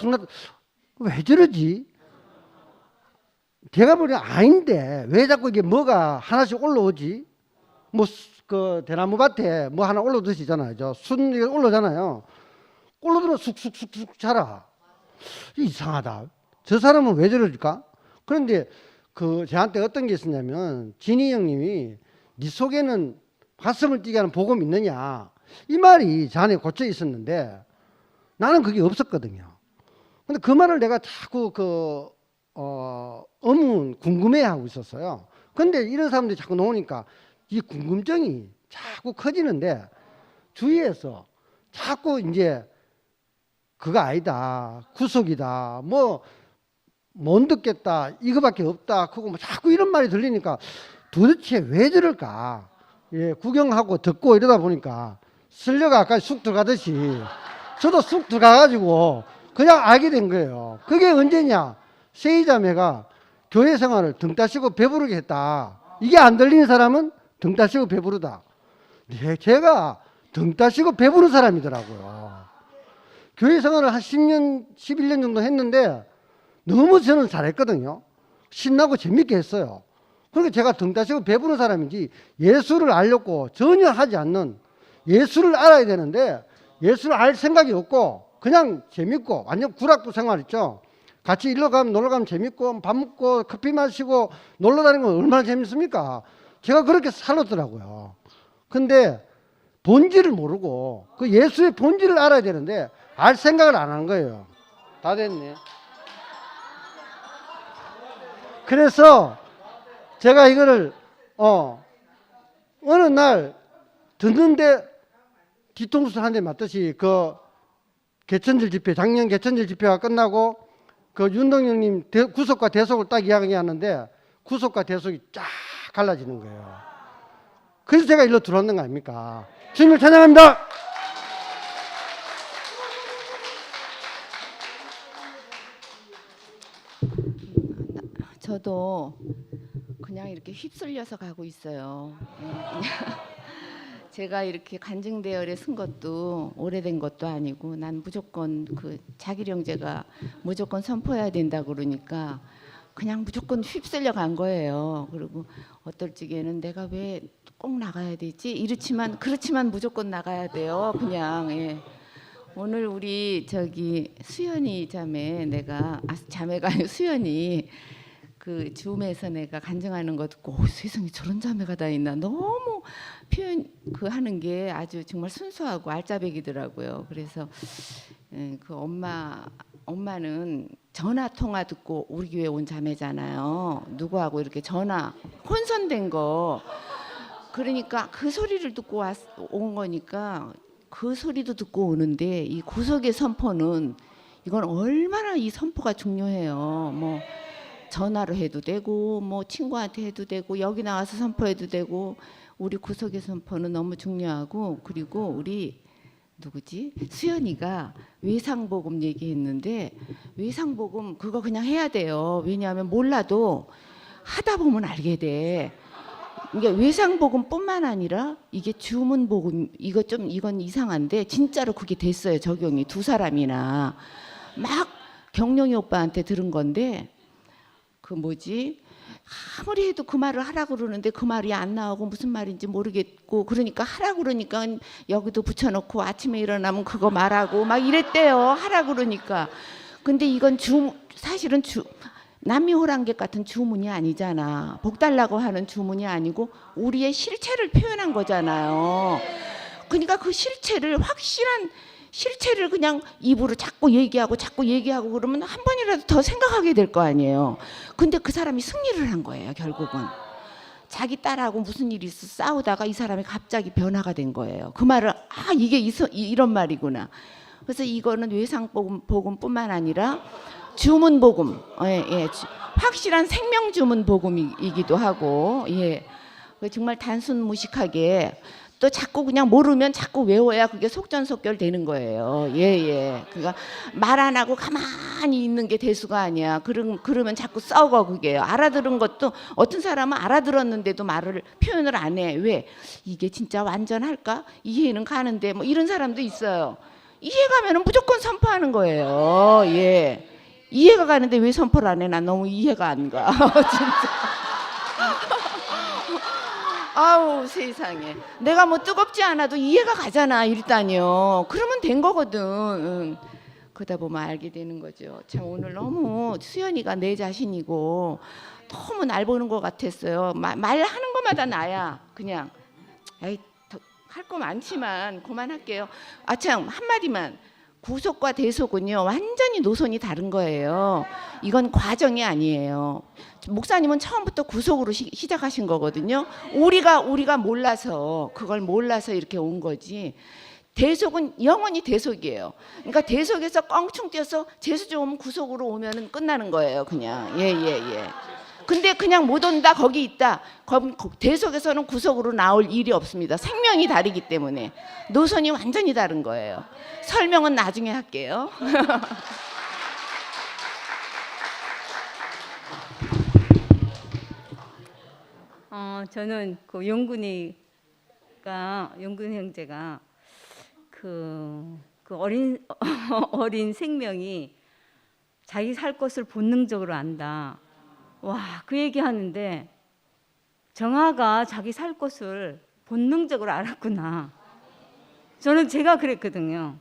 왜 저러지? 제가 보니 아닌데 왜 자꾸 이게 뭐가 하나씩 올라오지? 대나무 밭에 뭐 하나 올라오듯이 있잖아요. 순 올라오잖아요. 올라들어 쑥쑥쑥쑥 자라. 이상하다. 저 사람은 왜 저럴까? 그런데 저한테 어떤 게 있었냐면 진희 형님이 네 속에는 가슴을 뛰게 하는 복음이 있느냐 이 말이 저 안에 꽂혀 있었는데 나는 그게 없었거든요. 근데 그 말을 내가 자꾸 궁금해하고 있었어요. 근데 이런 사람들이 자꾸 나오니까 이 궁금증이 자꾸 커지는데 주위에서 자꾸 이제 그거 아니다, 구속이다, 못 듣겠다, 이거밖에 없다, 그거 자꾸 이런 말이 들리니까 도대체 왜 저럴까? 예, 구경하고 듣고 이러다 보니까 쓸려가 아까 쑥 들어가듯이 저도 쑥 들어가가지고 그냥 알게 된 거예요. 그게 언제냐? 세이자매가 교회 생활을 등 따시고 배부르게 했다. 이게 안 들리는 사람은 등 따시고 배부르다. 제가 등 따시고 배부른 사람이더라고요. 교회 생활을 한 10년, 11년 정도 했는데 너무 저는 잘했거든요. 신나고 재밌게 했어요. 그러니까 제가 등 따시고 배부른 사람인지 예수를 알려고 전혀 하지 않는 예수를 알아야 되는데 예수를 알 생각이 없고 그냥 재밌고 완전 구락부 생활 있죠. 같이 일로 가면 놀러 가면 재밌고 밥 먹고 커피 마시고 놀러 다니는 건 얼마나 재밌습니까? 제가 그렇게 살았더라고요. 근데 본질을 모르고 그 예수의 본질을 알아야 되는데 알 생각을 안 하는 거예요. 다 됐네. 그래서 제가 이거를 어느 날 듣는데 뒤통수 한 대 맞듯이 개천절 집회, 작년 개천절 집회가 끝나고 윤동영님 구속과 대속을 딱 이야기하는데 구속과 대속이 쫙 갈라지는 거예요. 그래서 제가 일로 들어왔는 거 아닙니까? 주님을 찬양합니다. 저도 그냥 이렇게 휩쓸려서 가고 있어요. 제가 이렇게 간증대열에 쓴 것도 오래된 것도 아니고 난 무조건 자기령제가 무조건 선포해야 된다 그러니까 그냥 무조건 휩쓸려 간 거예요. 그리고 어떨 적에는 내가 왜 꼭 나가야 되지? 그렇지만 무조건 나가야 돼요. 그냥 예. 오늘 우리 수연이 자매 자매가 아니고 수연이 줌에서 내가 간증하는 거 듣고 세상에 저런 자매가 다 있나 너무 표현 하는 게 아주 정말 순수하고 알짜배기더라고요. 그래서 엄마는 전화 통화 듣고 우리 교회 온 자매잖아요. 누구하고 이렇게 전화 혼선된 거 그러니까 그 소리를 듣고 온 거니까 그 소리도 듣고 오는데 이 구속의 선포는 이건 얼마나 이 선포가 중요해요. 전화로 해도 되고 뭐 친구한테 해도 되고 여기 나와서 선포해도 되고 우리 구석의 선포는 너무 중요하고 그리고 우리 누구지? 수연이가 외상복음 얘기했는데 외상복음 그거 그냥 해야 돼요. 왜냐하면 몰라도 하다 보면 알게 돼. 이게 외상복음뿐만 아니라 이게 주문복음 이건 이상한데 진짜로 그게 됐어요. 적용이 두 사람이나 막 경룡이 오빠한테 들은 건데 그 뭐지? 아무리 해도 그 말을 하라고 그러는데 그 말이 안 나오고 무슨 말인지 모르겠고 그러니까 하라고 그러니까 여기도 붙여놓고 아침에 일어나면 그거 말하고 막 이랬대요. 하라고 그러니까. 근데 이건 사실은 남미호랑객 같은 주문이 아니잖아. 복 달라고 하는 주문이 아니고 우리의 실체를 표현한 거잖아요. 그러니까 그 실체를 확실한 실체를 그냥 입으로 자꾸 얘기하고 그러면 한 번이라도 더 생각하게 될 거 아니에요. 근데 그 사람이 승리를 한 거예요. 결국은 자기 딸하고 무슨 일이 있어 싸우다가 이 사람이 갑자기 변화가 된 거예요. 그 말을 이게 이런 말이구나. 그래서 이거는 외상복음뿐만 아니라 주문복음, 확실한 생명주문복음이기도 하고, 정말 단순무식하게 또 자꾸 그냥 모르면 자꾸 외워야 그게 속전속결 되는 거예요. 그러니까 말 안 하고 가만히 있는 게 대수가 아니야. 그러면 자꾸 썩어 그게. 알아들은 것도 어떤 사람은 알아들었는데도 표현을 안 해. 왜? 이게 진짜 완전할까? 이해는 가는데 뭐 이런 사람도 있어요. 이해가면은 무조건 선포하는 거예요. 이해가 가는데 왜 선포를 안 해? 난 너무 이해가 안 가. 진짜. 아우 세상에. 내가 뭐 뜨겁지 않아도 이해가 가잖아 일단요. 그러면 된 거거든. 그러다 보면 알게 되는 거죠. 참 오늘 너무 수연이가 내 자신이고 너무 날 보는 것 같았어요. 말하는 것마다 나야. 그냥 할 거 많지만 그만할게요. 참 한마디만. 구속과 대속은요 완전히 노선이 다른 거예요. 이건 과정이 아니에요. 목사님은 처음부터 구속으로 시작하신 거거든요. 우리가 몰라서 그걸 몰라서 이렇게 온 거지. 대속은 영원히 대속이에요. 그러니까 대속에서 껑충 뛰어서 재수 좋으면 구속으로 오면은 끝나는 거예요. 그냥 근데 그냥 못 온다 거기 있다. 대속에서는 구속으로 나올 일이 없습니다. 생명이 다르기 때문에 노선이 완전히 다른 거예요. 설명은 나중에 할게요. 저는 그 용근이 형제가 그 어린 생명이 자기 살 것을 본능적으로 안다. 와, 그 얘기 하는데 정아가 자기 살 것을 본능적으로 알았구나. 저는 제가 그랬거든요.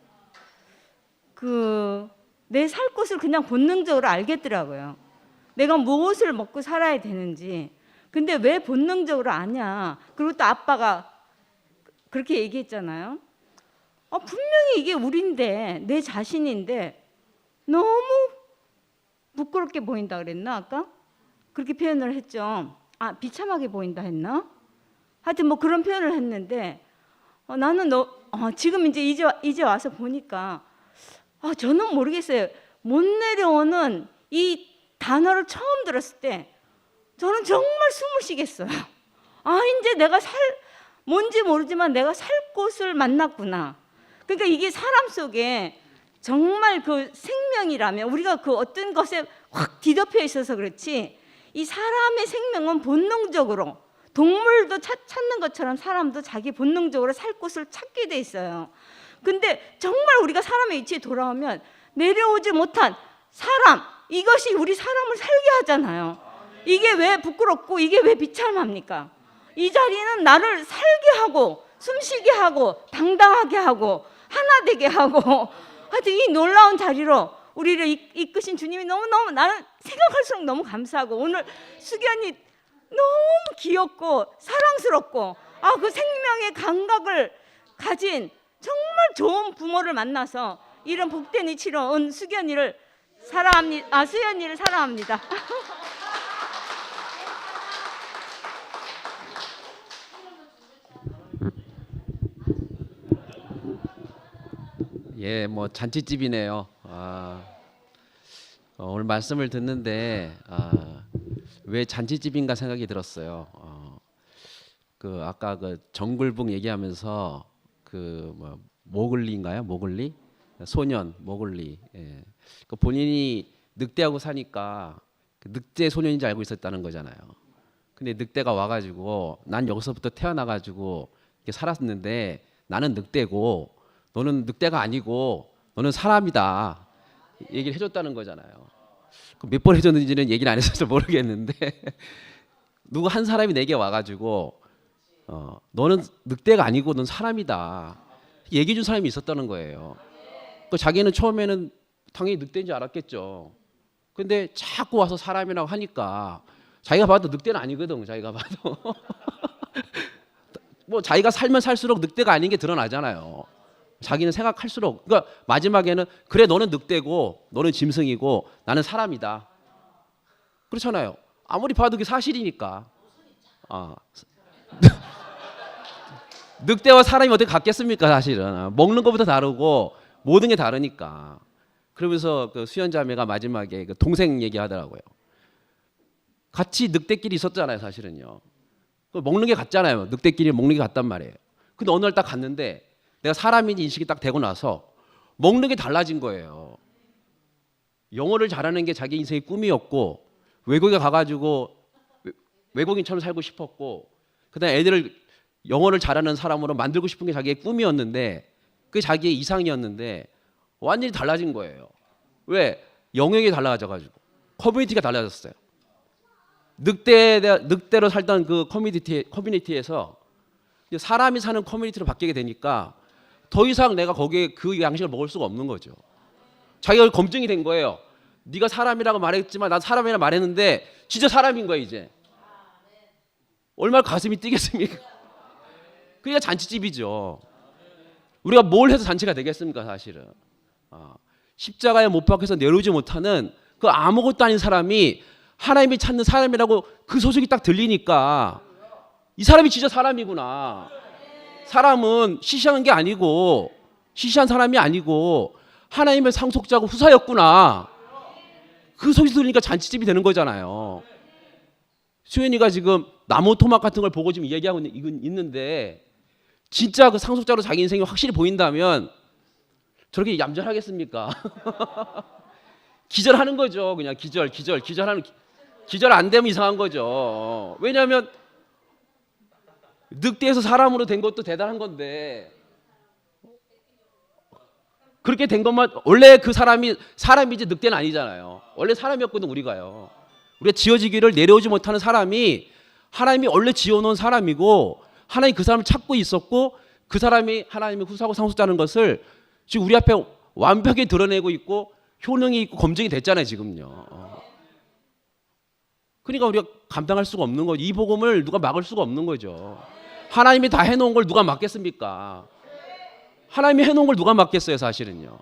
내 살 것을 그냥 본능적으로 알겠더라고요. 내가 무엇을 먹고 살아야 되는지. 근데 왜 본능적으로 아냐. 그리고 또 아빠가 그렇게 얘기했잖아요. 분명히 이게 우린데 내 자신인데 너무 부끄럽게 보인다 그랬나 아까? 그렇게 표현을 했죠. 비참하게 보인다 했나? 하여튼 뭐 그런 표현을 했는데 나는 지금 이제 와서 보니까 저는 모르겠어요. 못 내려오는 이 단어를 처음 들었을 때 저는 정말 숨을 쉬겠어요. 이제 내가 뭔지 모르지만 내가 살 곳을 만났구나. 그러니까 이게 사람 속에 정말 그 생명이라면 우리가 그 어떤 것에 확 뒤덮여 있어서 그렇지 이 사람의 생명은 본능적으로 동물도 찾는 것처럼 사람도 자기 본능적으로 살 곳을 찾게 돼 있어요. 근데 정말 우리가 사람의 위치에 돌아오면 내려오지 못한 사람, 이것이 우리 사람을 살게 하잖아요. 이게 왜 부끄럽고 이게 왜 비참합니까? 이 자리는 나를 살게 하고 숨쉬게 하고 당당하게 하고 하나 되게 하고 하여튼 이 놀라운 자리로 우리를 이끄신 주님이 너무너무 나는 생각할수록 너무 감사하고 오늘 수견이 너무 귀엽고 사랑스럽고 그 생명의 감각을 가진 정말 좋은 부모를 만나서 이런 복된 이치로 온 수견이를 사랑합니다. 수연이를 사랑합니다. 뭐 잔치집이네요. 오늘 말씀을 듣는데 왜 잔치집인가 생각이 들었어요. 그 아까 그 정글북 얘기하면서 그 뭐 모글리인가요? 모글리? 소년 모글리. 예. 그 본인이 늑대하고 사니까 그 늑대 소년인 줄 알고 있었다는 거잖아요. 근데 늑대가 와가지고 난 여기서부터 태어나가지고 이렇게 살았는데 나는 늑대고 너는 늑대가 아니고 너는 사람이다. 얘기를 해줬다는 거잖아요. 몇 번 해줬는지는 얘기를 안 해서 모르겠는데 누구 한 사람이 내게 와가지고 너는 늑대가 아니고 넌 사람이다. 얘기해 준 사람이 있었다는 거예요. 그 자기는 처음에는 당연히 늑대인 줄 알았겠죠. 근데 자꾸 와서 사람이라고 하니까 자기가 봐도 늑대는 아니거든. 자기가 봐도 뭐 자기가 살면 살수록 늑대가 아닌 게 드러나잖아요. 자기는 생각할수록. 그러니까 마지막에는 그래 너는 늑대고 너는 짐승이고 나는 사람이다. 그렇잖아요. 아무리 봐도 그게 사실이니까. 늑대와 사람이 어떻게 같겠습니까? 사실은 먹는 것부터 다르고 모든 게 다르니까. 그러면서 그 수연자매가 마지막에 그 동생 얘기하더라고요. 같이 늑대끼리 있었잖아요, 사실은요. 먹는 게 같잖아요. 늑대끼리 먹는 게 같단 말이에요. 근데 어느 날 딱 갔는데 내가 사람인지 인식이 딱 되고 나서 먹는 게 달라진 거예요. 영어를 잘하는 게 자기 인생의 꿈이었고 외국에 가가지고 외국인처럼 살고 싶었고 그다음에 애들을 영어를 잘하는 사람으로 만들고 싶은 게 자기의 꿈이었는데 그게 자기의 이상이었는데 완전히 달라진 거예요. 왜? 영역이 달라져가지고 커뮤니티가 달라졌어요. 늑대로 살던 그 커뮤니티에서 사람이 사는 커뮤니티로 바뀌게 되니까 더 이상 내가 거기에 그 양식을 먹을 수가 없는 거죠. 자기가 검증이 된 거예요. 네가 사람이라고 말했지만 난 사람이라고 말했는데 진짜 사람인 거야 이제. 얼마나 가슴이 뛰겠습니까? 그러니까 잔치집이죠. 우리가 뭘 해서 잔치가 되겠습니까 사실은. 십자가에 못 박혀서 내려오지 못하는 그 아무것도 아닌 사람이 하나님이 찾는 사람이라고 그 소식이 딱 들리니까 이 사람이 진짜 사람이구나. 사람은 시시한 게 아니고 시시한 사람이 아니고 하나님의 상속자고 후사였구나. 그 소식 들으니까 잔치집이 되는 거잖아요. 수연이가 지금 나무 토막 같은 걸 보고 지금 얘기하고 있는데 진짜 그 상속자로 자기 인생이 확실히 보인다면 저렇게 얌전하겠습니까? 기절하는 거죠. 그냥 기절 안 되면 이상한 거죠. 왜냐하면 늑대에서 사람으로 된 것도 대단한 건데 그렇게 된 것만 원래 그 사람이지 늑대는 아니잖아요. 원래 사람이었거든 우리가요. 우리가 지어지기를 내려오지 못하는 사람이 하나님이 원래 지어놓은 사람이고 하나님이 그 사람을 찾고 있었고 그 사람이 하나님의 후사고 상속자는 것을 지금 우리 앞에 완벽히 드러내고 있고 효능이 있고 검증이 됐잖아요 지금요. 그러니까 우리가 감당할 수가 없는 거죠. 이 복음을 누가 막을 수가 없는 거죠. 하나님이 다 해놓은 걸 누가 막겠습니까? 하나님이 해놓은 걸 누가 막겠어요 사실은요.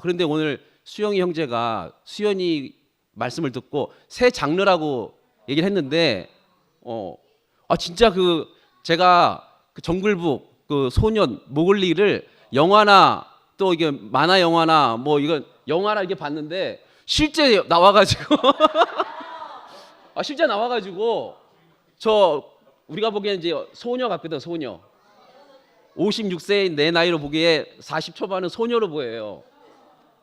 그런데 오늘 수영이 형제가 수연이 말씀을 듣고 새 장르라고 얘기를 했는데 진짜 그 제가 그 정글북 그 소년 모글리를 영화나 또 이게 만화 영화나 뭐 이거 영화나 이게 봤는데 실제 나와가지고 실제 나와가지고 우리가 보기엔 이제 소녀 같거든. 소녀 56세인 내 나이로 보기에 40 초반은 소녀로 보여요.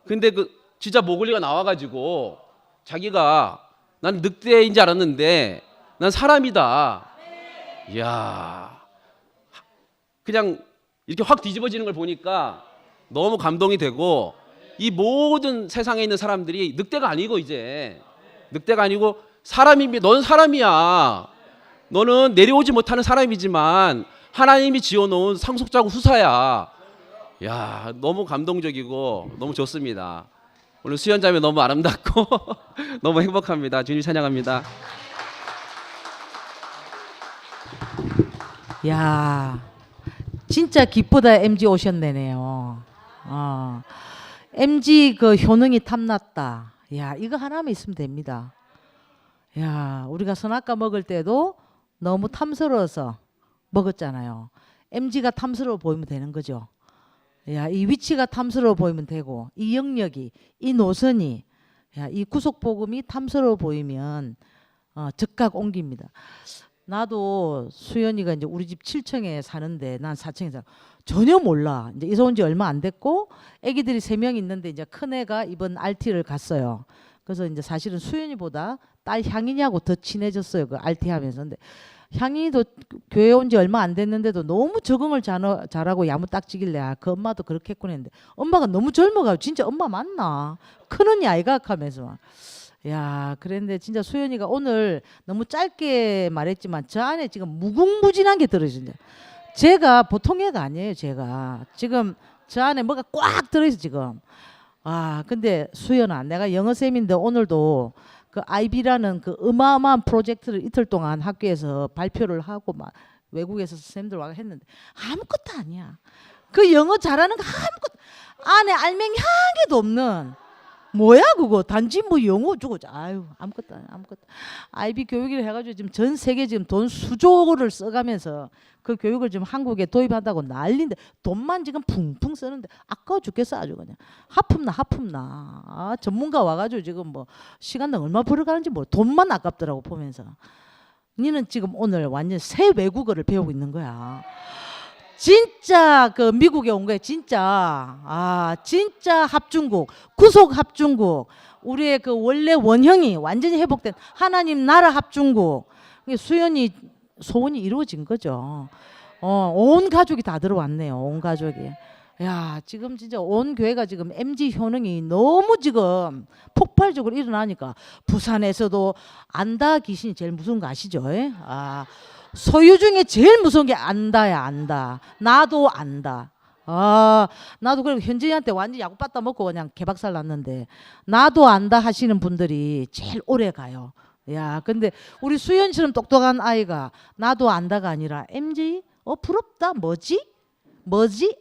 근데 그 진짜 모글리가 나와가지고 자기가 난 늑대인 줄 알았는데 난 사람이다. 이야, 그냥 이렇게 확 뒤집어지는 걸 보니까 너무 감동이 되고 이 모든 세상에 있는 사람들이 늑대가 아니고 이제 늑대가 아니고 사람입니다. 넌 사람이야. 너는 내려오지 못하는 사람이지만 하나님이 지어놓은 상속자고 후사야. 야, 너무 감동적이고 너무 좋습니다. 오늘 수연자매 너무 아름답고 너무 행복합니다. 주님 찬양합니다. 야, 진짜 기쁘다. MG 오셨네요. MG 그 효능이 탐났다. 야, 이거 하나만 있으면 됩니다. 야, 우리가 선악과 먹을 때도 너무 탐스러워서 먹었잖아요. MG가 탐스러워 보이면 되는 거죠. 야, 이 위치가 탐스러워 보이면 되고 이 영역이 이 노선이 이 구속 복음이 탐스러워 보이면 즉각 옮깁니다. 나도 수연이가 이제 우리 집 7층에 사는데 난 4층에 살아. 전혀 몰라. 이제 이사 온 지 얼마 안 됐고 아기들이 3명 있는데 이제 큰애가 이번 RT를 갔어요. 그래서 이제 사실은 수연이보다 딸 향인이하고 더 친해졌어요. 그 RT 하면서. 근데 향인이도 교회 온 지 얼마 안 됐는데도 너무 적응을 잘하고 야무딱지길래 아, 그 엄마도 그렇게 했구나 했는데 엄마가 너무 젊어가지고 진짜 엄마 맞나? 큰언니 아이가 하면서 야, 그랬는데 진짜 수연이가 오늘 너무 짧게 말했지만 저 안에 지금 무궁무진한 게 들어있어요. 제가 보통 애가 아니에요. 제가 지금 저 안에 뭐가 꽉 들어있어 지금. 아, 근데 수연아, 내가 영어쌤인데 오늘도 그 IB라는 그 어마어마한 프로젝트를 이틀 동안 학교에서 발표를 하고 막 외국에서 선생님들 와서 했는데 아무것도 아니야. 그 영어 잘하는 거 아무것도 안에 알맹이 한 개도 없는 뭐야 그거 단지 뭐 영어 주고 아유 아무것도 아니야 아무것도. IB 교육을 해가지고 지금 전 세계 지금 돈 수조를 써가면서 그 교육을 지금 한국에 도입한다고 난리인데 돈만 지금 붕붕 쓰는데 아까워 죽겠어 아주 그냥 하품나 아, 전문가 와가지고 지금 뭐 시간당 얼마 벌어가는지 뭐 돈만 아깝더라고 보면서. 니는 지금 오늘 완전 새 외국어를 배우고 있는 거야. 진짜 그 미국에 온 거야 진짜. 아 진짜 합중국 구속 합중국 우리의 그 원래 원형이 완전히 회복된 하나님 나라 합중국. 수연이 소원이 이루어진 거죠. 온 가족이 다 들어왔네요. 온 가족이. 야 지금 진짜 온 교회가 지금 MG 효능이 너무 지금 폭발적으로 일어나니까 부산에서도 안다 귀신이 제일 무서운 거 아시죠? 아 소유 중에 제일 무서운 게 안다야 안다. 나도 안다. 아 나도 그리고 현진이한테 완전 야구 빠따 먹고 그냥 개박살 났는데 나도 안다 하시는 분들이 제일 오래 가요. 야 근데 우리 수연처럼 똑똑한 아이가 나도 안다가 아니라 MG 부럽다 뭐지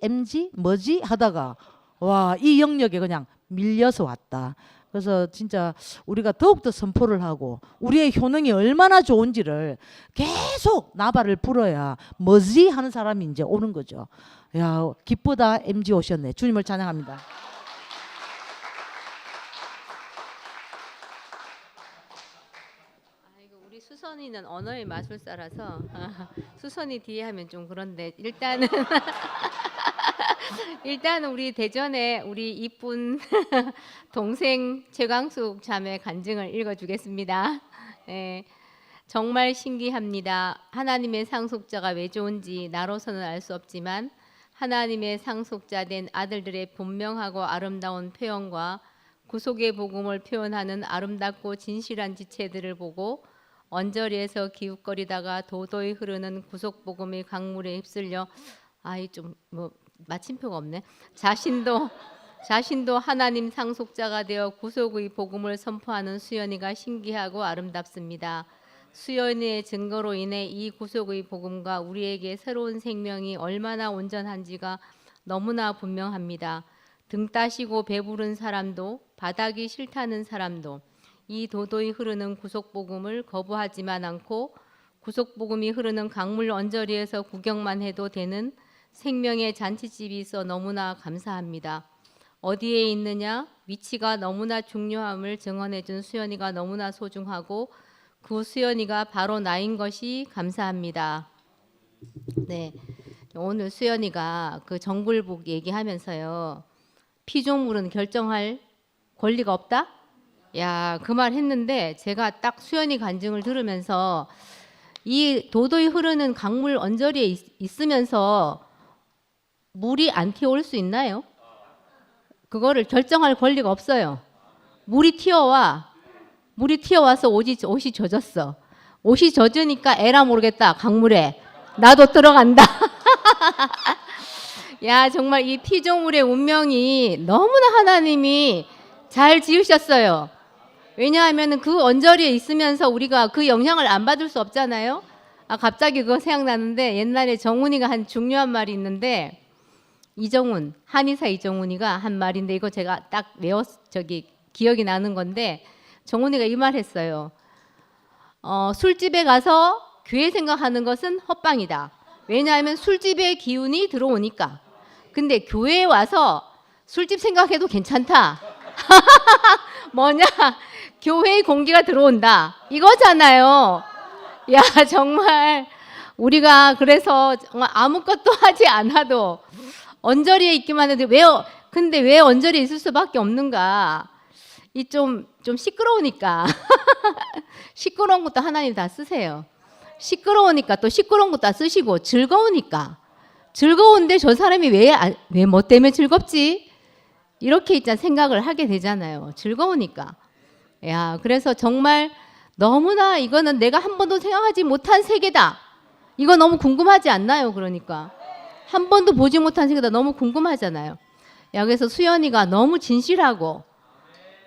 MG 뭐지 하다가 와 이 영역에 그냥 밀려서 왔다. 그래서 진짜 우리가 더욱더 선포를 하고 우리의 효능이 얼마나 좋은지를 계속 나발을 불어야 뭐지 하는 사람이 이제 오는 거죠. 야 기쁘다 MG 오셨네. 주님을 찬양합니다. 우리 수선이는 언어의 마술사라서 수선이 뒤에 하면 좀 그런데 일단은 일단 우리 대전에 우리 이쁜 동생 최광숙 자매 간증을 읽어주겠습니다. 예, 정말 신기합니다. 하나님의 상속자가 왜 좋은지 나로서는 알 수 없지만 하나님의 상속자 된 아들들의 분명하고 아름다운 표현과 구속의 복음을 표현하는 아름답고 진실한 지체들을 보고 언저리에서 기웃거리다가 도도히 흐르는 구속 복음의 강물에 휩쓸려 아이 좀 뭐 마침표가 없네. 자신도 하나님 상속자가 되어 구속의 복음을 선포하는 수연이가 신기하고 아름답습니다. 수연이의 증거로 인해 이 구속의 복음과 우리에게 새로운 생명이 얼마나 온전한지가 너무나 분명합니다. 등 따시고 배부른 사람도 바닥이 싫다는 사람도 이 도도히 흐르는 구속복음을 거부하지만 않고 구속복음이 흐르는 강물 언저리에서 구경만 해도 되는 생명의 잔치집이 있어 너무나 감사합니다. 어디에 있느냐 위치가 너무나 중요함을 증언해준 수연이가 너무나 소중하고 그 수연이가 바로 나인 것이 감사합니다. 네, 오늘 수연이가 그 정굴복 얘기하면서요 피조물은 결정할 권리가 없다? 야, 그 말 했는데 제가 딱 수연이 간증을 들으면서 이 도도히 흐르는 강물 언저리에 있으면서 물이 안 튀어올 수 있나요? 그거를 결정할 권리가 없어요. 물이 튀어와서 옷이 젖었어. 옷이 젖으니까 에라 모르겠다 강물에 나도 들어간다. 야 정말 이 피조물의 운명이 너무나 하나님이 잘 지으셨어요. 왜냐하면 그 언저리에 있으면서 우리가 그 영향을 안 받을 수 없잖아요. 아 갑자기 그거 생각나는데 옛날에 정훈이가 한 중요한 말이 있는데 이정훈 한의사 이정훈이가 한 말인데 이거 제가 딱 기억이 나는 건데 정훈이가 이 말 했어요. 술집에 가서 교회 생각하는 것은 헛방이다. 왜냐하면 술집의 기운이 들어오니까. 근데 교회에 와서 술집 생각해도 괜찮다. 뭐냐? 교회의 공기가 들어온다. 이거잖아요. 야, 정말 우리가 그래서 정말 아무것도 하지 않아도 언저리에 있기만 해도 근데 왜 언저리에 있을 수밖에 없는가? 이 좀 시끄러우니까. 시끄러운 것도 하나님 다 쓰세요. 시끄러우니까 또 시끄러운 것도 다 쓰시고, 즐거우니까. 즐거운데 저 사람이 왜 뭐 때문에 즐겁지? 이렇게 있잖아 생각을 하게 되잖아요. 즐거우니까. 야, 그래서 정말 너무나 이거는 내가 한 번도 생각하지 못한 세계다. 이거 너무 궁금하지 않나요? 그러니까 한 번도 보지 못한 세계다. 너무 궁금하잖아요. 야, 그래서 수연이가 너무 진실하고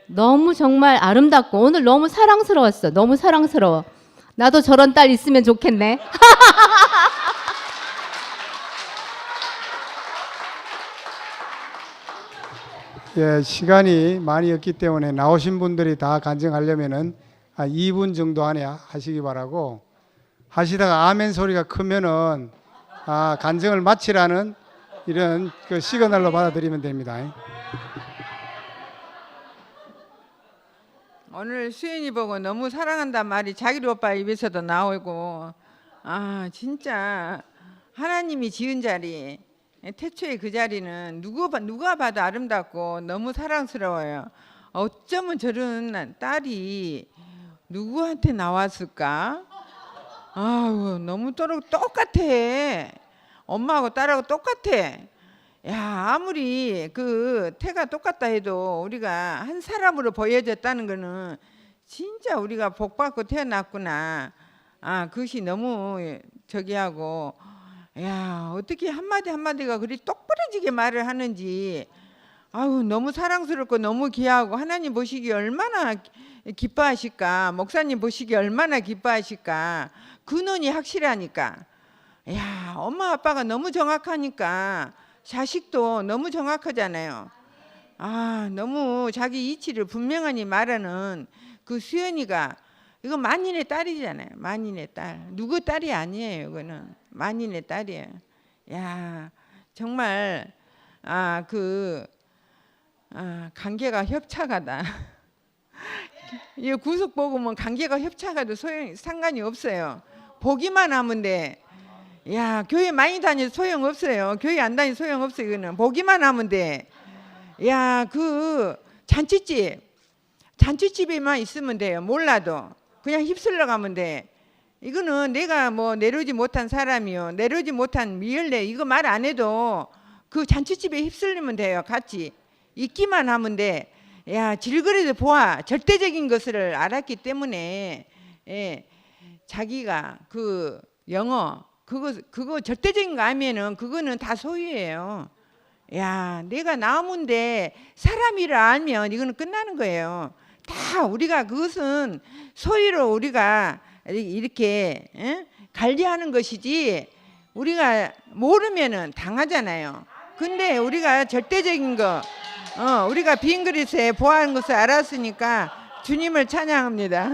너무 정말 아름답고 오늘 너무 사랑스러웠어. 너무 사랑스러워. 나도 저런 딸 있으면 좋겠네. 예, 시간이 많이 없기 때문에 나오신 분들이 다 간증하려면은 2분 정도 안에 하시기 바라고, 하시다가 아멘 소리가 크면은 간증을 마치라는 이런 그 시그널로 받아들이면 됩니다. 오늘 수연이 보고 너무 사랑한단 말이 자기 오빠 입에서도 나오고, 진짜 하나님이 지은 자리, 태초의 그 자리는 누가 봐도 아름답고 너무 사랑스러워요. 어쩌면 저런 딸이 누구한테 나왔을까? 아우, 너무 똑같아. 엄마하고 딸하고 똑같아. 야, 아무리 그 태가 똑같다 해도 우리가 한 사람으로 보여졌다는 거는 진짜 우리가 복 받고 태어났구나. 그것이 너무 저기하고, 야, 어떻게 한마디 한마디가 그리 똑부러지게 말을 하는지, 아유, 너무 사랑스럽고 너무 귀하고 하나님 보시기 얼마나 기뻐하실까, 목사님 보시기 얼마나 기뻐하실까. 그 눈이 확실하니까. 야, 엄마 아빠가 너무 정확하니까 자식도 너무 정확하잖아요. 너무 자기 이치를 분명하니 말하는 그 수연이가, 이거 만인의 딸이잖아요. 만인의 딸. 누구 딸이 아니에요. 이거는 만인의 딸이에요. 야, 정말 관계가 협착하다. 이 구속 복음은 관계가 협착해도 상관이 없어요. 보기만 하면 돼. 야, 교회 많이 다녀도 소용없어요. 교회 안 다녀도 소용없어요. 이거는 보기만 하면 돼. 야, 그 잔치집에만 있으면 돼요. 몰라도 그냥 휩쓸러 가면 돼. 이거는 내가 뭐 내려오지 못한 사람이요, 내려오지 못한 미열래, 이거 말 안 해도 그 잔치집에 휩쓸리면 돼요. 같이 있기만 하면 돼. 야, 질그래도 보아. 절대적인 것을 알았기 때문에, 자기가 그 영어 그거 절대적인 거 하면은 그거는 다 소유예요. 야, 내가 나무인데 사람이라 알면 이거는 끝나는 거예요. 다 우리가 그것은 소유로 우리가 이렇게 관리하는 것이지, 우리가 모르면은 당하잖아요. 근데 우리가 절대적인 거, 우리가 빈 그릇에 보아하는 것을 알았으니까 주님을 찬양합니다.